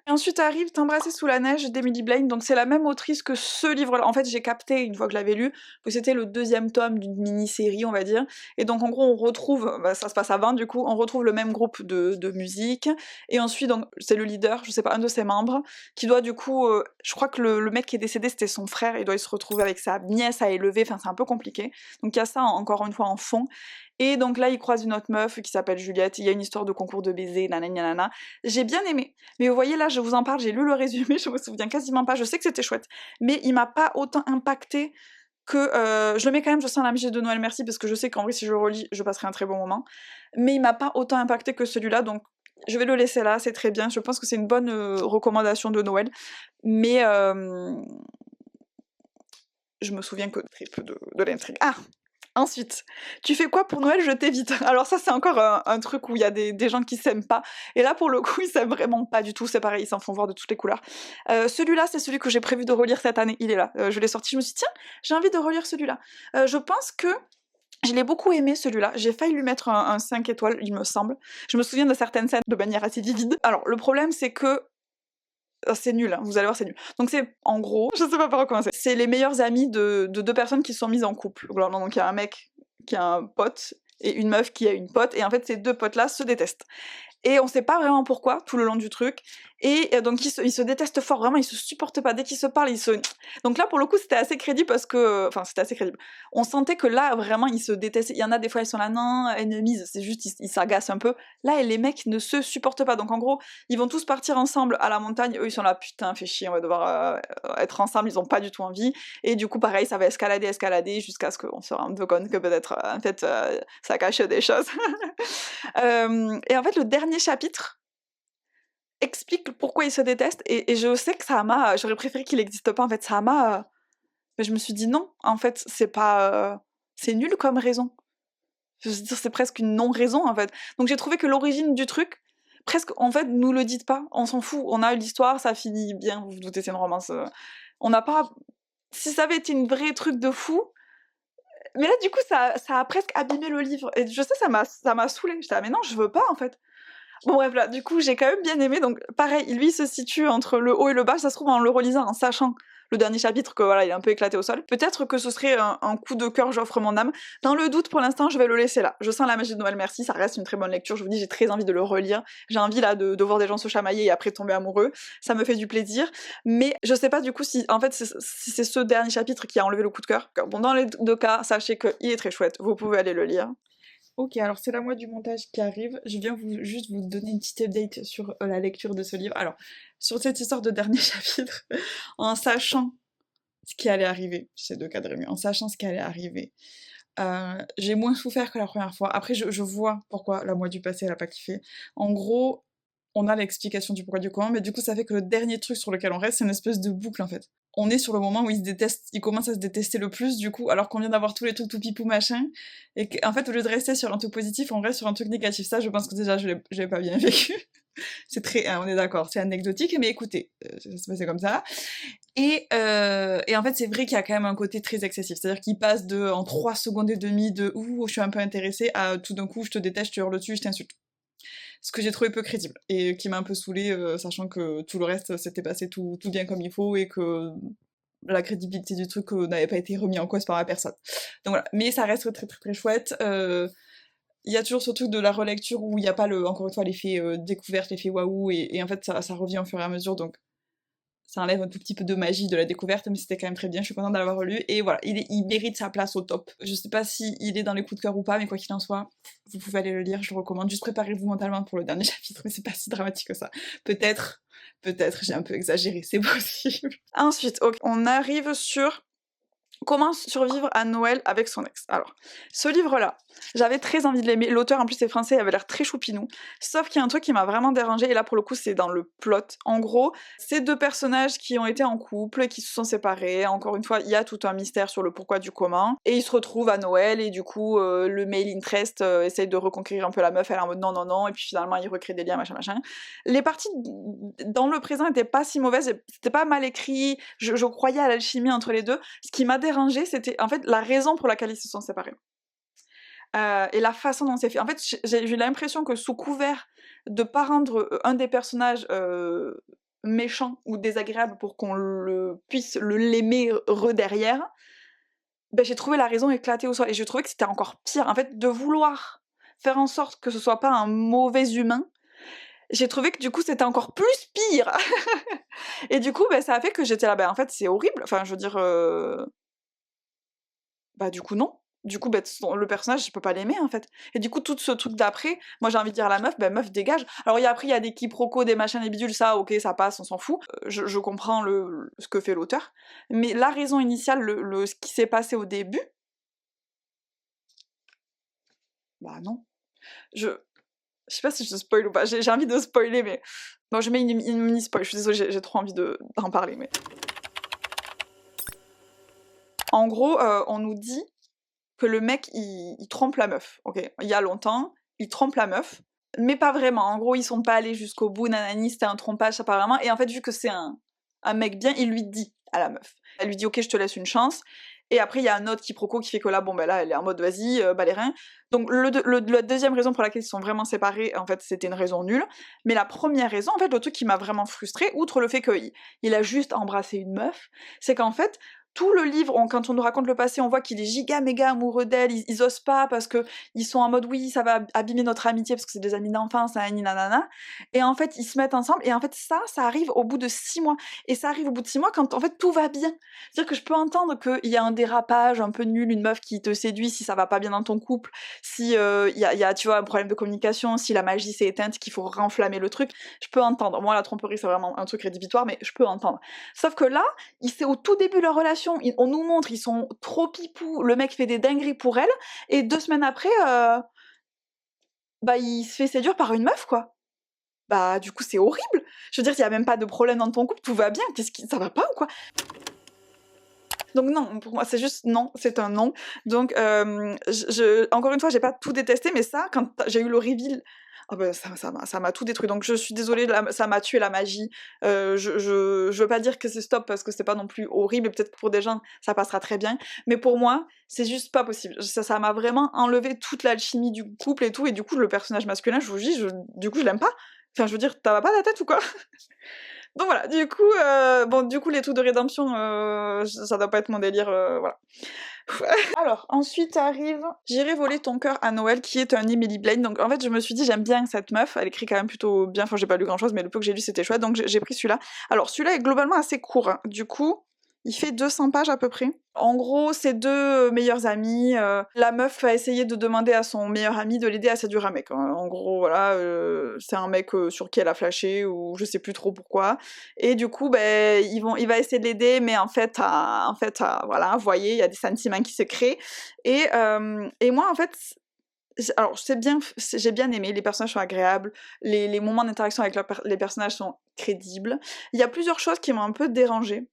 Et ensuite arrive T'embrasser sous la neige d'Emily Blaine, donc c'est la même autrice que ce livre-là. En fait, j'ai capté, une fois que je l'avais lu, que c'était le 2e tome d'une mini-série, on va dire. Et donc en gros, on retrouve, ça se passe avant du coup, on retrouve le même groupe de musique, et ensuite, donc, c'est le leader, je sais pas, un de ses membres, qui doit du coup, je crois que le mec qui est décédé, c'était son frère, il doit se retrouver avec sa nièce à élever, enfin c'est un peu compliqué. Donc il y a ça, encore une fois, en fond. Et donc là, il croise une autre meuf qui s'appelle Juliette, il y a une histoire de concours de baisers, nanana. J'ai bien aimé, aimé. Mais vous voyez là, je vous en parle, j'ai lu le résumé, je me souviens quasiment pas, je sais que c'était chouette, mais il m'a pas autant impacté que... je le mets quand même, je sens la magie de Noël Merci, parce que je sais qu'en vrai, si je le relis, je passerai un très bon moment. Mais il m'a pas autant impacté que celui-là, donc je vais le laisser là, c'est très bien. Je pense que c'est une bonne recommandation de Noël. Mais je me souviens que très peu de l'intrigue. Ah, ensuite, tu fais quoi pour Noël? Je t'évite. Alors ça, c'est encore un truc où il y a des gens qui s'aiment pas. Et là, pour le coup, ils s'aiment vraiment pas du tout. C'est pareil, ils s'en font voir de toutes les couleurs. Celui-là, c'est celui que j'ai prévu de relire cette année. Il est là. Je l'ai sorti, je me suis dit, tiens, j'ai envie de relire celui-là. Je pense que je l'ai beaucoup aimé celui-là, j'ai failli lui mettre un 5 étoiles, il me semble. Je me souviens de certaines scènes de manière assez vivide. Alors, le problème, c'est que c'est nul, hein, vous allez voir, c'est nul. Donc c'est, en gros, je sais pas par où commencer. C'est les meilleurs amis de deux personnes qui se sont mises en couple. Alors, donc il y a un mec qui a un pote et une meuf qui a une pote, et en fait ces deux potes-là se détestent. Et on sait pas vraiment pourquoi, tout le long du truc. Et donc ils se détestent fort, vraiment, ils se supportent pas. Dès qu'ils se parlent, Donc là, pour le coup, c'était assez crédible parce que... Enfin, c'était assez crédible. On sentait que là, vraiment, ils se détestent. Il y en a des fois, ils sont là, non, ennemis, c'est juste, ils s'agacent un peu. Là, les mecs ne se supportent pas. Donc en gros, ils vont tous partir ensemble à la montagne. Eux, ils sont là, putain, fait chier, on va devoir être ensemble. Ils ont pas du tout envie. Et du coup, pareil, ça va escalader, jusqu'à ce qu'on se rende compte que peut-être, en fait, ça cache des choses. Et en fait, le dernier chapitre explique pourquoi ils se détestent, et je sais que ça m'a... J'aurais préféré qu'il n'existe pas, en fait, ça m'a... Mais je me suis dit non, en fait, c'est pas... c'est nul comme raison. Je veux dire, c'est presque une non-raison, en fait. Donc j'ai trouvé que l'origine du truc, presque, en fait, nous le dites pas, on s'en fout. On a eu l'histoire, ça finit bien, vous vous doutez, c'est une romance. On n'a pas... Si ça avait été une vraie truc de fou... Mais là, du coup, ça a presque abîmé le livre. Et je sais, ça m'a saoulée. J'étais là, mais non, je veux pas, en fait. Bon bref, là, du coup, j'ai quand même bien aimé, donc pareil, lui, il se situe entre le haut et le bas, ça se trouve en le relisant, en sachant le dernier chapitre que voilà, il est un peu éclaté au sol. Peut-être que ce serait un coup de cœur, j'offre mon âme. Dans le doute, pour l'instant, je vais le laisser là. Je sens la magie de Noël Merci, ça reste une très bonne lecture, je vous dis, j'ai très envie de le relire. J'ai envie là de voir des gens se chamailler et après tomber amoureux, ça me fait du plaisir. Mais je sais pas du coup si, en fait, si c'est ce dernier chapitre qui a enlevé le coup de cœur. Bon, dans les deux cas, sachez qu'il est très chouette, vous pouvez aller le lire. Ok, alors c'est la moitié du montage qui arrive. Je viens juste vous donner une petite update sur la lecture de ce livre. Alors, sur cette histoire de dernier chapitre, en sachant ce qui allait arriver, j'essaie de cadrer mieux, en sachant ce qui allait arriver, j'ai moins souffert que la première fois. Après, je vois pourquoi la moitié du passé, elle a pas kiffé. En gros, on a l'explication du pourquoi du comment, mais du coup, ça fait que le dernier truc sur lequel on reste, c'est une espèce de boucle, en fait. On est sur le moment où ils se détestent, ils commencent à se détester le plus, du coup, alors qu'on vient d'avoir tous les trucs tout pipou machin, et qu'en fait, au lieu de rester sur un truc positif, on reste sur un truc négatif. Ça, je pense que déjà, je l'ai pas bien vécu. C'est très... on est d'accord, c'est anecdotique, mais écoutez, ça se passait comme ça. Et en fait, c'est vrai qu'il y a quand même un côté très excessif. C'est-à-dire qu'il passe en 3 secondes et demie de « Ouh, je suis un peu intéressée » à tout d'un coup « Je te déteste, je te hurle dessus, je t'insulte ». Ce que j'ai trouvé peu crédible, et qui m'a un peu saoulée, sachant que tout le reste s'était passé tout bien comme il faut, et que la crédibilité du truc n'avait pas été remis en cause par la personne. Donc voilà, mais ça reste très très très chouette. Il y a toujours ce truc de la relecture où il n'y a pas, encore une fois, l'effet découverte, l'effet waouh, et en fait ça revient au fur et à mesure, donc ça enlève un tout petit peu de magie de la découverte, mais c'était quand même très bien, je suis contente de l'avoir relu, et voilà, il mérite sa place au top. Je sais pas s'il est dans les coups de cœur ou pas, mais quoi qu'il en soit, vous pouvez aller le lire, je le recommande. Juste préparez-vous mentalement pour le dernier chapitre, mais c'est pas si dramatique que ça. Peut-être, j'ai un peu exagéré, c'est possible. Ensuite, ok, on arrive sur Comment survivre à Noël avec son ex. Alors, ce livre-là, j'avais très envie de l'aimer. L'auteur, en plus, est français, il avait l'air très choupinou. Sauf qu'il y a un truc qui m'a vraiment dérangée, et là, pour le coup, c'est dans le plot. En gros, c'est deux personnages qui ont été en couple et qui se sont séparés. Encore une fois, il y a tout un mystère sur le pourquoi du comment. Et ils se retrouvent à Noël, et du coup, le male interest essaye de reconquérir un peu la meuf, elle est en mode non, non, non, et puis finalement, il recrée des liens, machin, machin. Les parties dans le présent étaient pas si mauvaises, c'était pas mal écrit, je croyais à l'alchimie entre les deux. Ce qui m'a dérangé, c'était en fait la raison pour laquelle ils se sont séparés. Et la façon dont c'est fait. En fait, j'ai eu l'impression que sous couvert de pas rendre un des personnages méchant ou désagréable pour qu'on puisse l'aimer derrière, ben, j'ai trouvé la raison éclatée au sol. Et je trouvais que c'était encore pire. En fait, de vouloir faire en sorte que ce soit pas un mauvais humain, j'ai trouvé que du coup c'était encore plus pire. Et du coup, ben, ça a fait que j'étais là, ben en fait c'est horrible. Enfin, je veux dire... Bah du coup non. Du coup, le personnage, je peux pas l'aimer, en fait. Et du coup, tout ce truc d'après, moi, j'ai envie de dire à la meuf, meuf, dégage. Alors, après, il y a des quiproquos, des machins, des bidules, ça, ok, ça passe, on s'en fout. Je comprends ce que fait l'auteur. Mais la raison initiale, ce qui s'est passé au début, bah non. Je sais pas si je spoil ou pas, j'ai envie de spoiler, mais... Non, je mets une mini-spoil, je suis désolée, j'ai trop envie d'en parler, mais... En gros, on nous dit que le mec, il trompe la meuf, ok. Il y a longtemps, il trompe la meuf, mais pas vraiment. En gros, ils sont pas allés jusqu'au bout, nanani, c'était un trompage, ça pas vraiment. Et en fait, vu que c'est un mec bien, il lui dit à la meuf. Elle lui dit, ok, je te laisse une chance. Et après, il y a un autre quiproquo qui fait que là, bon, ben là, elle est en mode, vas-y, bas les reins. Donc, la deuxième raison pour laquelle ils se sont vraiment séparés, en fait, c'était une raison nulle. Mais la première raison, en fait, le truc qui m'a vraiment frustrée, outre le fait qu'il a juste embrassé une meuf, c'est qu'en fait, tout le livre, quand on nous raconte le passé, on voit qu'il est giga méga amoureux d'elle, ils osent pas parce que ils sont en mode oui, ça va abîmer notre amitié parce que c'est des amis d'enfance, nanana. Et en fait, ils se mettent ensemble et en fait, ça arrive au bout de 6 mois. Et ça arrive au bout de 6 mois quand en fait tout va bien. C'est-à-dire que je peux entendre qu'il y a un dérapage un peu nul, une meuf qui te séduit si ça va pas bien dans ton couple, si y a, tu vois, un problème de communication, si la magie s'est éteinte, qu'il faut renflammer le truc, je peux entendre. Moi, la tromperie, c'est vraiment un truc rédhibitoire, mais je peux entendre. Sauf que là, c'est au tout début de leur relation, on nous montre, ils sont trop pipous, le mec fait des dingueries pour elle, et 2 semaines après, il se fait séduire par une meuf, quoi. Bah, du coup, c'est horrible. Je veux dire, il y a même pas de problème dans ton couple, tout va bien, ça va pas ou quoi? Donc non, pour moi, c'est juste non, c'est un non. Donc, encore une fois, j'ai pas tout détesté, mais ça, quand j'ai eu le reveal, ah bah, ça m'a tout détruit. Donc je suis désolée, ça m'a tué la magie. Je veux pas dire que c'est stop parce que c'est pas non plus horrible, et peut-être que pour des gens, ça passera très bien. Mais pour moi, c'est juste pas possible. Ça m'a vraiment enlevé toute l'alchimie du couple et tout, et du coup, le personnage masculin, je vous dis, du coup, je l'aime pas. Enfin, je veux dire, t'as pas la tête ou quoi? Donc voilà, du coup, les trucs de rédemption, ça doit pas être mon délire, voilà. Alors, ensuite arrive J'irai voler ton cœur à Noël, qui est un Emily Blaine. Donc en fait, je me suis dit, j'aime bien cette meuf, elle écrit quand même plutôt bien, enfin j'ai pas lu grand chose, mais le peu que j'ai lu c'était chouette, donc j'ai pris celui-là. Alors celui-là est globalement assez court, hein. Du coup, il fait 200 pages à peu près. En gros, c'est deux meilleurs amis. La meuf va essayer de demander à son meilleur ami de l'aider à séduire un mec, hein. En gros, voilà, c'est un mec sur qui elle a flashé, ou je sais plus trop pourquoi. Et du coup, il va essayer de l'aider, mais en fait, voilà, vous voyez, il y a des sentiments qui se créent. Et moi, en fait, alors j'ai bien aimé, les personnages sont agréables, les moments d'interaction avec les personnages sont crédibles. Il y a plusieurs choses qui m'ont un peu dérangée.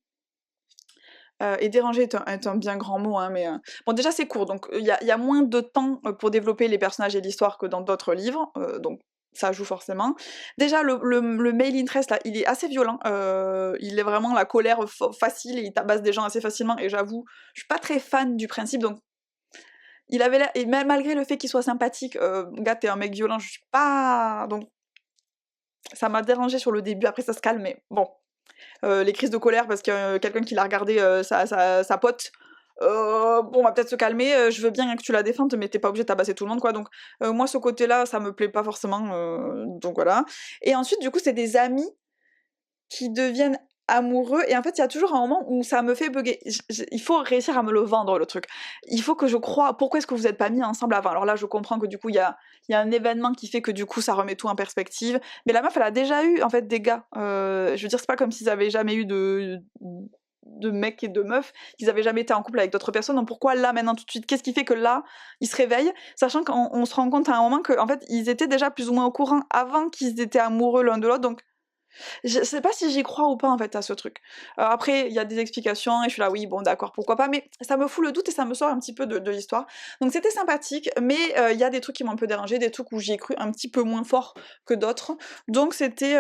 Et déranger est un bien grand mot, hein, mais bon, déjà c'est court, donc il y a moins de temps pour développer les personnages et l'histoire que dans d'autres livres, donc ça joue forcément. Déjà le male interest là, il est assez violent, il est vraiment la colère facile, et il tabasse des gens assez facilement, et j'avoue, je suis pas très fan du principe, donc il avait l'air, et même malgré le fait qu'il soit sympathique, gars, t'es un mec violent, je suis pas, donc ça m'a dérangé sur le début, après ça se calme, mais bon. Les crises de colère parce que quelqu'un qui l'a regardé sa pote, bon, on va peut-être se calmer, je veux bien que tu la défendes, mais t'es pas obligé de tabasser tout le monde, quoi. Donc moi, ce côté-là, ça me plaît pas forcément, donc voilà. Et ensuite, du coup, c'est des amis qui deviennent amoureux, et en fait, il y a toujours un moment où ça me fait bugger. Il faut réussir à me le vendre, le truc. Il faut que je croie. Pourquoi est-ce que vous êtes pas mis ensemble avant? Alors là, je comprends que du coup, il y a un événement qui fait que du coup, ça remet tout en perspective. Mais la meuf, elle a déjà eu en fait des gars. Je veux dire, c'est pas comme s'ils avaient jamais eu de mecs et de meufs, qu'ils avaient jamais été en couple avec d'autres personnes. Donc pourquoi là, maintenant, tout de suite? Qu'est-ce qui fait que là, ils se réveillent, sachant qu'on se rend compte à un moment que en fait, ils étaient déjà plus ou moins au courant avant qu'ils étaient amoureux l'un de l'autre. Donc je sais pas si j'y crois ou pas en fait à ce truc. Après, il y a des explications et je suis là, oui, bon, d'accord, pourquoi pas, mais ça me fout le doute et ça me sort un petit peu de l'histoire. Donc c'était sympathique, mais il y a des trucs qui m'ont un peu dérangé, des trucs où j'y ai cru un petit peu moins fort que d'autres. Donc c'était.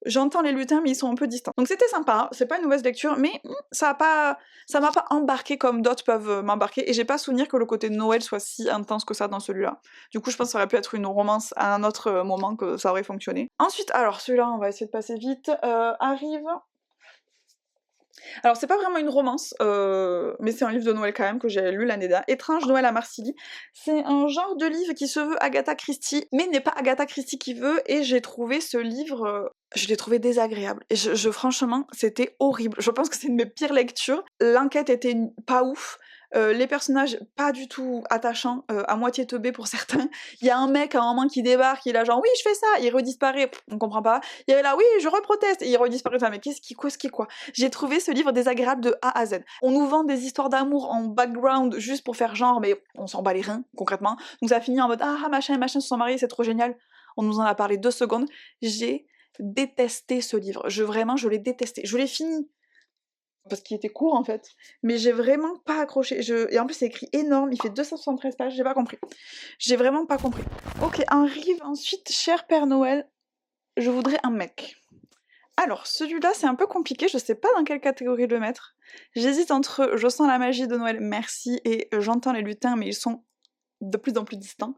J'entends les lutins, mais ils sont un peu distants. Donc c'était sympa, c'est pas une mauvaise lecture, mais ça m'a pas embarqué comme d'autres peuvent m'embarquer, et j'ai pas souvenir que le côté de Noël soit si intense que ça dans celui-là. Du coup, je pense que ça aurait pu être une romance à un autre moment que ça aurait fonctionné. Ensuite, alors celui-là, on va essayer de passer vite, arrive... Alors c'est pas vraiment une romance, mais c'est un livre de Noël quand même que j'ai lu l'année dernière. Étrange Noël à Marcilly. C'est un genre de livre qui se veut Agatha Christie, mais n'est pas Agatha Christie qui veut, et j'ai trouvé ce livre, je l'ai trouvé désagréable. Et franchement, c'était horrible. Je pense que c'est une de mes pires lectures. L'enquête était pas ouf. les personnages pas du tout attachants, à moitié teubés pour certains. Il y a un mec à un moment qui débarque, il a genre: «Oui, je fais ça», il redisparaît, on comprend pas. Il y avait là: «Oui, je reproteste», et il redisparaît. Enfin, mais qu'est-ce qui quoi? J'ai trouvé ce livre désagréable de A à Z. On nous vend des histoires d'amour en background juste pour faire genre, mais on s'en bat les reins, concrètement. Donc ça finit en mode: «Ah, machin et machin se sont mariés, c'est trop génial». On nous en a parlé 2 secondes. J'ai détesté ce livre. Vraiment, je l'ai détesté. Je l'ai fini parce qu'il était court en fait, mais j'ai vraiment pas accroché. Et en plus, c'est écrit énorme, il fait 273 pages, j'ai pas compris. J'ai vraiment pas compris. Ok, arrive ensuite, cher Père Noël, je voudrais un mec. Alors, celui-là, c'est un peu compliqué, je sais pas dans quelle catégorie le mettre. J'hésite entre je sens la magie de Noël, merci, et j'entends les lutins, mais ils sont de plus en plus distincts.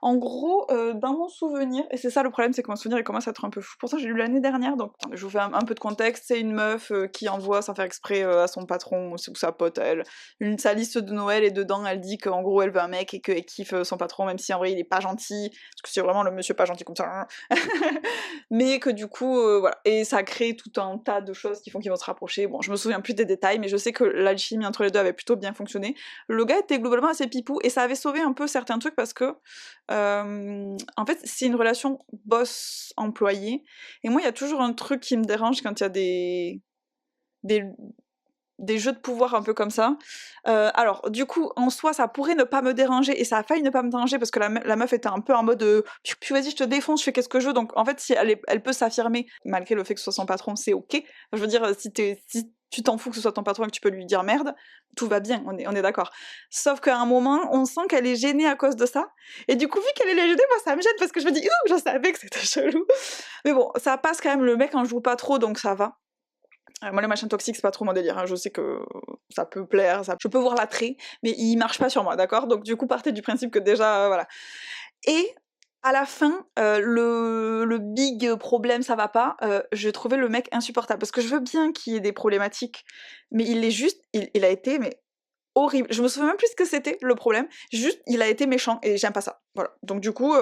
En gros, dans mon souvenir, et c'est ça le problème, c'est que mon souvenir il commence à être un peu fou. Pourtant, j'ai lu l'année dernière, donc je vous fais un peu de contexte. C'est une meuf qui envoie, sans faire exprès, à son patron ou sa pote, à elle, sa liste de Noël, et dedans, elle dit qu'en gros, elle veut un mec et qu'elle kiffe son patron, même si en vrai, il est pas gentil, parce que c'est vraiment le monsieur pas gentil comme ça. Mais que du coup, voilà. Et ça crée tout un tas de choses qui font qu'ils vont se rapprocher. Bon, je me souviens plus des détails, mais je sais que l'alchimie entre les deux avait plutôt bien fonctionné. Le gars était globalement assez pipou, et ça avait sauvé un peu certains trucs parce que, en fait, c'est une relation boss-employé. Et moi, il y a toujours un truc qui me dérange quand il y a des, des jeux de pouvoir un peu comme ça. Alors, du coup, en soi, ça pourrait ne pas me déranger, et ça a failli ne pas me déranger parce que la meuf était un peu en mode puis vas-y, je te défonce, je fais qu'est-ce que je veux. Donc, en fait, si elle peut s'affirmer, malgré le fait que ce soit son patron, c'est ok. Je veux dire, si tu t'en fous que ce soit ton patron et que tu peux lui dire merde, tout va bien, on est d'accord. Sauf qu'à un moment, on sent qu'elle est gênée à cause de ça. Et du coup, vu qu'elle est gênée, moi ça me gêne parce que je me dis, ouh, je savais que c'était chelou. Mais bon, ça passe quand même, le mec en joue pas trop, donc ça va. Moi, les machins toxiques, c'est pas trop mon délire, hein. Je sais que ça peut plaire, je peux voir l'attrait, mais il marche pas sur moi, d'accord? Donc du coup, partez du principe que déjà, voilà. Et à la fin, le big problème, ça va pas, je trouvais le mec insupportable. Parce que je veux bien qu'il y ait des problématiques, mais il est juste, il a été, mais horrible. Je me souviens même plus ce que c'était le problème. Juste, il a été méchant et j'aime pas ça. Voilà. Donc du coup,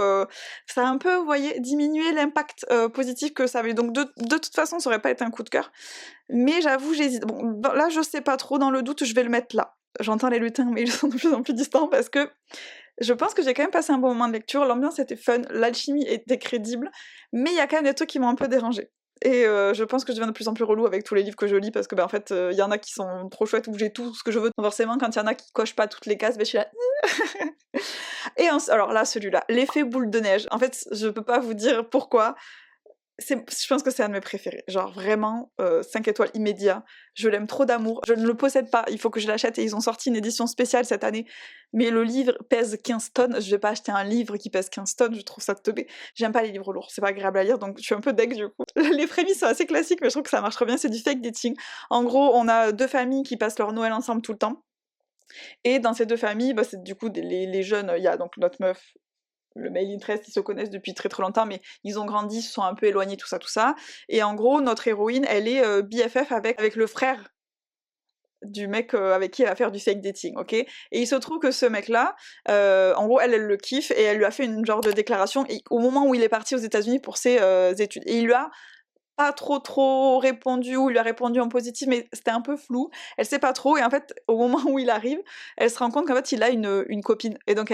ça a un peu, vous voyez, diminué l'impact positif que ça avait. Donc de toute façon, ça aurait pas été un coup de cœur. Mais j'avoue, j'hésite. Bon, là, je sais pas trop. Dans le doute, je vais le mettre là. J'entends les lutins, mais ils sont de plus en plus distants parce que je pense que j'ai quand même passé un bon moment de lecture. L'ambiance était fun, l'alchimie était crédible, mais il y a quand même des trucs qui m'ont un peu dérangée. Et je pense que je deviens de plus en plus relou avec tous les livres que je lis parce que, en fait, il y en a qui sont trop chouettes où j'ai tout ce que je veux. Donc forcément, quand il y en a qui cochent pas toutes les cases, je suis là. Et alors là, celui-là, l'effet boule de neige. En fait, je peux pas vous dire pourquoi. Je pense que c'est un de mes préférés. Genre vraiment, 5 étoiles immédiat. Je l'aime trop d'amour. Je ne le possède pas, il faut que je l'achète, et ils ont sorti une édition spéciale cette année. Mais le livre pèse 15 tonnes. Je vais pas acheter un livre qui pèse 15 tonnes, je trouve ça teubé. J'aime pas les livres lourds, c'est pas agréable à lire, donc je suis un peu deg du coup. Les prémices sont assez classiques, mais je trouve que ça marche trop bien, c'est du fake dating. En gros, on a 2 familles qui passent leur Noël ensemble tout le temps. Et dans ces 2 familles, bah, c'est du coup les jeunes, il y a donc notre meuf, le male interest, ils se connaissent depuis très très longtemps, mais ils ont grandi, se sont un peu éloignés, tout ça, tout ça. Et en gros, notre héroïne, elle est BFF avec le frère du mec avec qui elle va faire du fake dating, ok? Et il se trouve que ce mec-là, en gros, elle le kiffe, et elle lui a fait une genre de déclaration au moment où il est parti aux États-Unis pour ses études. Et il lui a pas trop répondu, ou il lui a répondu en positif, mais c'était un peu flou. Elle sait pas trop, et en fait, au moment où il arrive, elle se rend compte qu'en fait, il a une copine. Et donc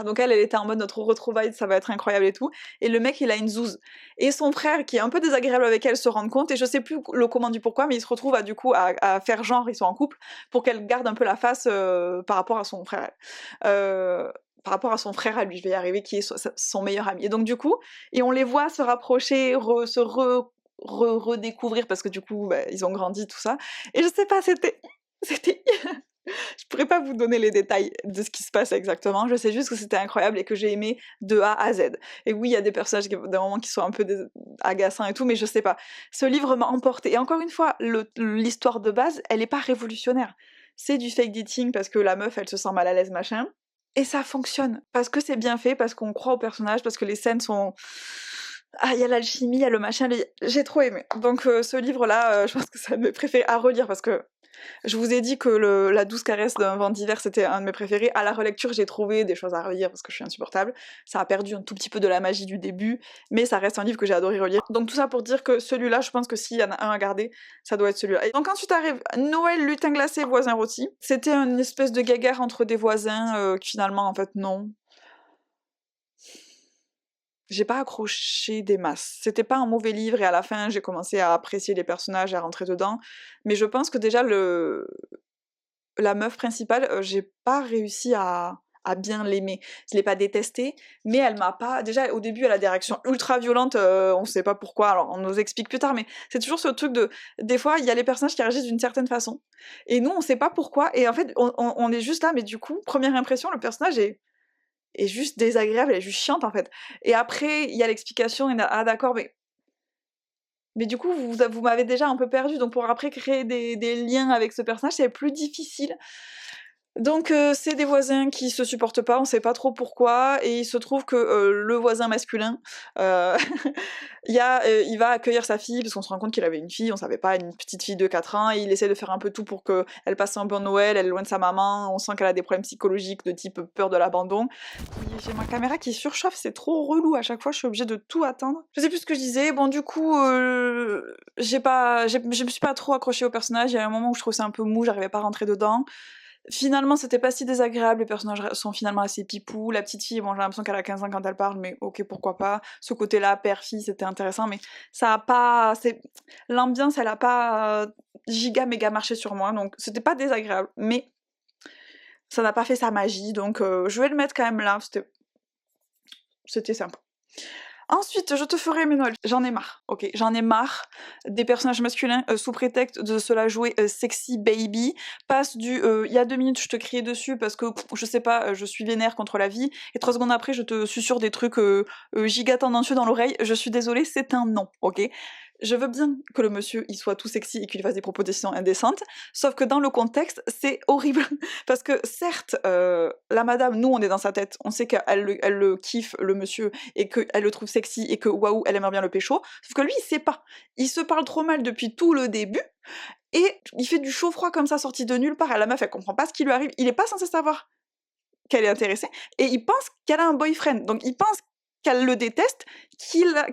donc elle était en mode notre retrouvaille, ça va être incroyable et tout. Et le mec, il a une zouze. Et son frère, qui est un peu désagréable avec elle, se rend compte, et je sais plus le comment du pourquoi, mais il se retrouve à faire genre, ils sont en couple, pour qu'elle garde un peu la face par rapport à son frère. Par rapport à son frère à lui, je vais y arriver, qui est son meilleur ami. Et donc du coup, et on les voit se rapprocher, redécouvrir, parce que du coup, bah, ils ont grandi, tout ça. Et je sais pas, c'était... Je pourrais pas vous donner les détails de ce qui se passe exactement, je sais juste que c'était incroyable et que j'ai aimé de A à Z. Et oui, il y a des personnages, des moments qui sont un peu agaçants et tout, mais je sais pas. Ce livre m'a emporté. Et encore une fois, l'histoire de base, elle est pas révolutionnaire. C'est du fake dating parce que la meuf, elle se sent mal à l'aise, machin. Et ça fonctionne. Parce que c'est bien fait, parce qu'on croit au personnage, parce que les scènes sont... Ah, il y a l'alchimie, il y a le machin, j'ai trop aimé. Donc ce livre-là, je pense que c'est un de mes préférés à relire, parce que Je vous ai dit que La douce caresse d'un vent d'hiver, c'était un de mes préférés. À la relecture, j'ai trouvé des choses à relire parce que je suis insupportable. Ça a perdu un tout petit peu de la magie du début, mais ça reste un livre que j'ai adoré relire. Donc tout ça pour dire que celui-là, je pense que s'il y en a un à garder, ça doit être celui-là. Et donc ensuite arrive Noël, lutin glacé, voisin rôti. C'était une espèce de guéguerre entre des voisins qui finalement, en fait, non. J'ai pas accroché des masses. C'était pas un mauvais livre et à la fin, j'ai commencé à apprécier les personnages et à rentrer dedans. Mais je pense que déjà, la meuf principale, j'ai pas réussi à bien l'aimer. Je l'ai pas détestée, mais elle m'a pas... Déjà, au début, elle a des réactions ultra violentes, on sait pas pourquoi, alors on nous explique plus tard, mais c'est toujours ce truc de... Des fois, il y a les personnages qui réagissent d'une certaine façon, et nous, on sait pas pourquoi, et en fait, on est juste là, mais du coup, première impression, le personnage est juste désagréable, elle est juste chiante, en fait. Et après, il y a l'explication, et ah d'accord, mais du coup, vous m'avez déjà un peu perdu, donc pour après créer des liens avec ce personnage, c'est plus difficile. Donc c'est des voisins qui se supportent pas, on sait pas trop pourquoi, et il se trouve que le voisin masculin, heu, il va accueillir sa fille, parce qu'on se rend compte qu'il avait une fille, on savait pas, une petite fille de 4 ans, et il essaie de faire un peu tout pour qu'elle passe un bon Noël, elle est loin de sa maman, on sent qu'elle a des problèmes psychologiques de type peur de l'abandon. J'ai ma caméra qui surchauffe, c'est trop relou, à chaque fois je suis obligée de tout attendre. Je sais plus ce que je disais, bon du coup, je me suis pas trop accrochée au personnage, il y a un moment où je trouvais ça un peu mou, j'arrivais pas à rentrer dedans. Finalement, c'était pas si désagréable, les personnages sont finalement assez pipous. La petite fille, bon, j'ai l'impression qu'elle a 15 ans quand elle parle, mais ok, pourquoi pas. Ce côté-là, père-fille, c'était intéressant, mais ça a pas... L'ambiance, elle a pas giga méga marché sur moi, donc c'était pas désagréable, mais ça n'a pas fait sa magie, donc je vais le mettre quand même là, c'était sympa. Ensuite, je te ferai mes Noëls. J'en ai marre, ok, j'en ai marre des personnages masculins sous prétexte de se la jouer sexy baby, passe du il y a 2 minutes je te criais dessus parce que je sais pas, je suis vénère contre la vie, et 3 secondes après je te susurre des trucs giga tendancieux dans l'oreille, je suis désolée, c'est un non, ok. Je veux bien que le monsieur il soit tout sexy et qu'il fasse des propositions indécentes, sauf que dans le contexte, c'est horrible. Parce que certes, la madame, nous on est dans sa tête, on sait elle le kiffe, le monsieur, et qu'elle le trouve sexy, et que waouh, elle aimerait bien le pécho, sauf que lui il sait pas. Il se parle trop mal depuis tout le début, et il fait du chaud-froid comme ça, sorti de nulle part, et la meuf elle comprend pas ce qui lui arrive, il est pas censé savoir qu'elle est intéressée, et il pense qu'elle a un boyfriend, donc il pense qu'elle le déteste,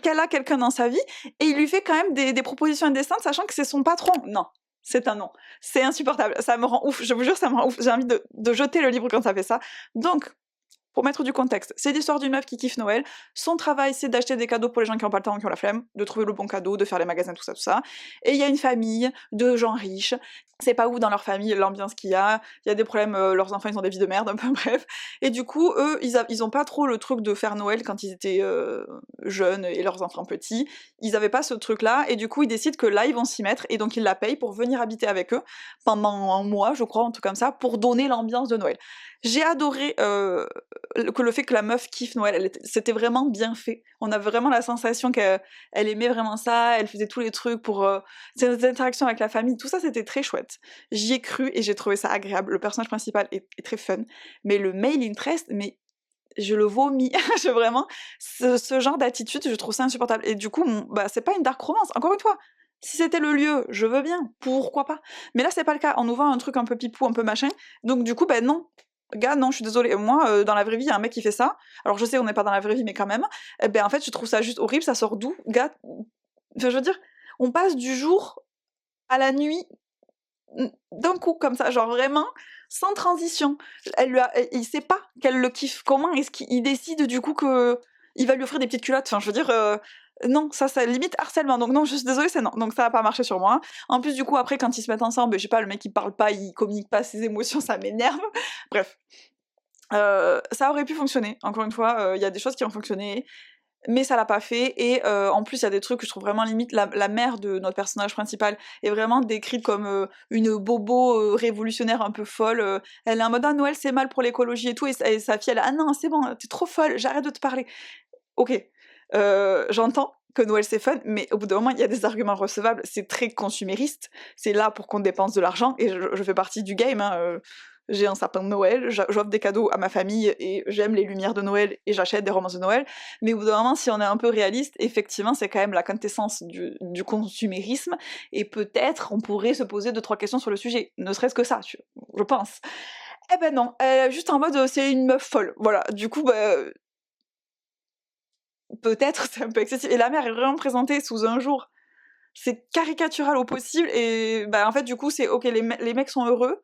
qu'elle a quelqu'un dans sa vie, et il lui fait quand même des propositions indécentes, sachant que c'est son patron. Non, c'est un non. C'est insupportable, ça me rend ouf, je vous jure, ça me rend ouf. J'ai envie de jeter le livre quand ça fait ça. Donc, pour mettre du contexte, c'est l'histoire d'une meuf qui kiffe Noël. Son travail, c'est d'acheter des cadeaux pour les gens qui n'ont pas le temps, qui ont la flemme, de trouver le bon cadeau, de faire les magasins, tout ça, tout ça. Et il y a une famille de gens riches. C'est pas ouf dans leur famille, l'ambiance qu'il y a. Il y a des problèmes, leurs enfants, ils ont des vies de merde, un peu bref. Et du coup, eux, ils ont pas trop le truc de faire Noël quand ils étaient jeunes et leurs enfants petits. Ils avaient pas ce truc-là, et du coup, ils décident que là, ils vont s'y mettre, et donc ils la payent pour venir habiter avec eux pendant un mois, je crois, un truc comme ça, pour donner l'ambiance de Noël. J'ai adoré que le fait que la meuf kiffe Noël, c'était vraiment bien fait. On a vraiment la sensation qu'elle aimait vraiment ça, elle faisait tous les trucs pour ses interactions avec la famille, tout ça c'était très chouette. J'y ai cru et j'ai trouvé ça agréable. Le personnage principal est très fun, mais le male interest, mais je le vomis. Vraiment, ce genre d'attitude, je trouve ça insupportable. Et du coup, c'est pas une dark romance, encore une fois. Si c'était le lieu, je veux bien, pourquoi pas. Mais là, c'est pas le cas. On nous vend un truc un peu pipou, un peu machin. Donc du coup, non. Gars, non, je suis désolée. Moi, dans la vraie vie, il y a un mec qui fait ça. Alors je sais, on n'est pas dans la vraie vie, mais quand même. En fait, je trouve ça juste horrible. Ça sort d'où, gars? Enfin, je veux dire, on passe du jour à la nuit d'un coup, comme ça, genre vraiment, sans transition. Il sait pas qu'elle le kiffe. Comment est-ce qu'il décide du coup que il va lui offrir des petites culottes? Enfin, je veux dire, non, ça limite harcèlement. Donc non, je suis désolée, c'est non. Donc ça a pas marché sur moi. En plus, du coup, après, quand ils se mettent ensemble, je sais pas, le mec il parle pas, il communique pas ses émotions, ça m'énerve. Bref. Ça aurait pu fonctionner. Encore une fois, il y a des choses qui ont fonctionné, mais ça l'a pas fait, et en plus il y a des trucs que je trouve vraiment limite. La mère de notre personnage principal est vraiment décrite comme une bobo révolutionnaire un peu folle, elle est en mode « Ah, Noël c'est mal pour l'écologie et tout », et sa fille elle est « Ah non, c'est bon, t'es trop folle, j'arrête de te parler ». Ok, j'entends que Noël c'est fun, mais au bout d'un moment il y a des arguments recevables, c'est très consumériste, c'est là pour qu'on dépense de l'argent, et je fais partie du game, hein, j'ai un sapin de Noël, j'offre des cadeaux à ma famille et j'aime les lumières de Noël et j'achète des romances de Noël, mais au bout d'un moment, si on est un peu réaliste, effectivement, c'est quand même la quintessence du consumérisme, et peut-être on pourrait se poser 2-3 questions sur le sujet, ne serait-ce que ça, je pense. Eh ben non, elle est juste en mode c'est une meuf folle, voilà, du coup, bah, peut-être c'est un peu excessif, et la mère est vraiment présentée sous un jour, c'est caricatural au possible, et bah en fait du coup c'est ok, les mecs sont heureux,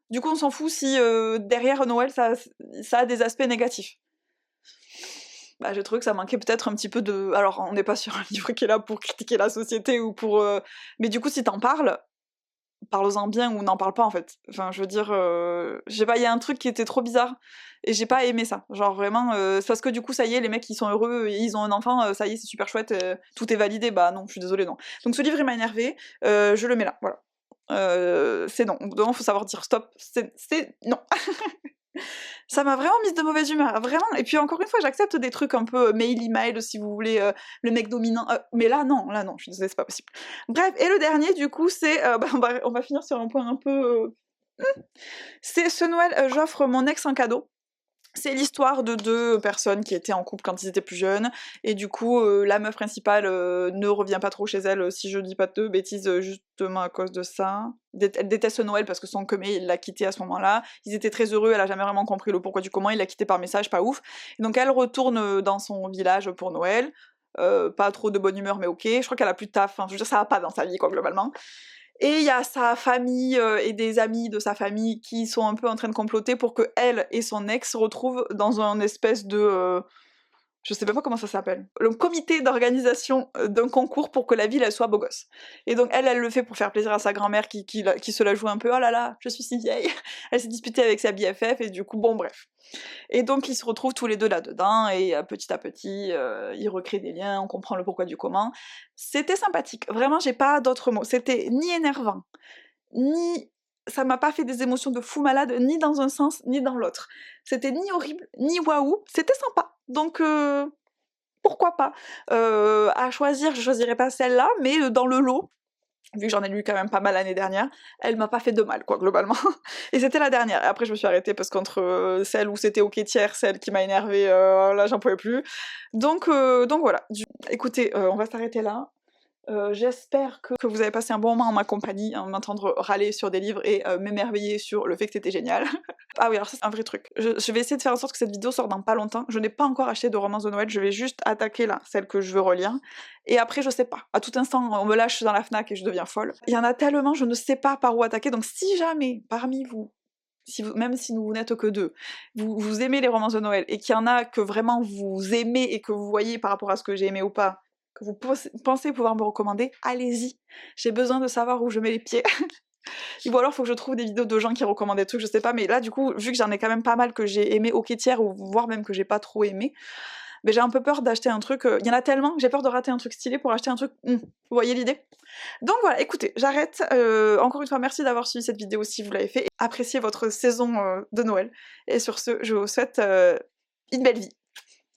du coup on s'en fout si derrière Noël ça a des aspects négatifs. Bah, j'ai trouvé que ça manquait peut-être un petit peu de... Alors, on n'est pas sur un livre qui est là pour critiquer la société ou pour... Mais du coup, si t'en parles, parle-en bien ou n'en parle pas, en fait. Enfin, je veux dire... Je sais pas, il y a un truc qui était trop bizarre, et j'ai pas aimé ça. Genre, vraiment, c'est parce que du coup, ça y est, les mecs, ils sont heureux, ils ont un enfant, ça y est, c'est super chouette, tout est validé. Bah non, je suis désolée, non. Donc ce livre, il m'a énervé, je le mets là, voilà. C'est non. Donc, faut savoir dire stop, c'est non. Ça m'a vraiment mise de mauvaise humeur, vraiment. Et puis encore une fois, j'accepte des trucs un peu mail, si vous voulez, le mec dominant. Mais là non, je suis désolée, c'est pas possible. Bref, et le dernier, du coup, c'est... bah, on va finir sur un point un peu... C'est ce Noël, j'offre mon ex un cadeau. C'est l'histoire de 2 personnes qui étaient en couple quand ils étaient plus jeunes, et du coup, la meuf principale ne revient pas trop chez elle, si je dis pas de bêtises, justement à cause de ça. Elle déteste Noël parce que son comé, il l'a quitté à ce moment-là. Ils étaient très heureux, elle a jamais vraiment compris le pourquoi du comment, il l'a quitté par message, pas ouf. Et donc elle retourne dans son village pour Noël, pas trop de bonne humeur, mais ok. Je crois qu'elle a plus de taf, enfin, je veux dire, ça va pas dans sa vie, quoi, globalement. Et il y a sa famille et des amis de sa famille qui sont un peu en train de comploter pour que elle et son ex se retrouvent dans un espèce de... je sais même pas comment ça s'appelle. Le comité d'organisation d'un concours pour que la ville, elle soit beau gosse. Et donc elle le fait pour faire plaisir à sa grand-mère qui se la joue un peu. Oh là là, je suis si vieille. Elle s'est disputée avec sa BFF et du coup, bon bref. Et donc ils se retrouvent tous les deux là-dedans, et petit à petit, ils recréent des liens, on comprend le pourquoi du comment. C'était sympathique, vraiment j'ai pas d'autres mots. C'était ni énervant, ni... ça m'a pas fait des émotions de fou malade, ni dans un sens, ni dans l'autre. C'était ni horrible, ni waouh, c'était sympa. Donc pourquoi pas. À choisir, je choisirais pas celle-là, mais dans le lot, vu que j'en ai lu quand même pas mal l'année dernière, elle m'a pas fait de mal, quoi, globalement. Et c'était la dernière. Et après, je me suis arrêtée parce qu'entre celle où c'était ok tiers, celle qui m'a énervée, là, j'en pouvais plus. Donc voilà. Écoutez, on va s'arrêter là. J'espère que vous avez passé un bon moment en ma compagnie, à m'entendre râler sur des livres et m'émerveiller sur le fait que c'était génial. Ah oui, alors ça c'est un vrai truc. Je vais essayer de faire en sorte que cette vidéo sorte dans pas longtemps. Je n'ai pas encore acheté de romance de Noël, je vais juste attaquer là, celle que je veux relire. Et après, je sais pas. À tout instant, on me lâche dans la Fnac et je deviens folle. Il y en a tellement, je ne sais pas par où attaquer, donc si jamais, parmi vous, même si vous n'êtes que 2, vous aimez les romances de Noël, et qu'il y en a que vraiment vous aimez et que vous voyez par rapport à ce que j'ai aimé ou pas, que vous pensez pouvoir me recommander, allez-y. J'ai besoin de savoir où je mets les pieds. Ou alors faut que je trouve des vidéos de gens qui recommandent des trucs, je sais pas, mais là du coup, vu que j'en ai quand même pas mal que j'ai aimé ok tiers, ou voire même que j'ai pas trop aimé, mais j'ai un peu peur d'acheter un truc, il y en a tellement que j'ai peur de rater un truc stylé pour acheter un truc... Vous voyez l'idée? Donc voilà, écoutez, j'arrête. Encore une fois, merci d'avoir suivi cette vidéo si vous l'avez fait. Appréciez votre saison de Noël. Et sur ce, je vous souhaite une belle vie.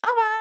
Au revoir!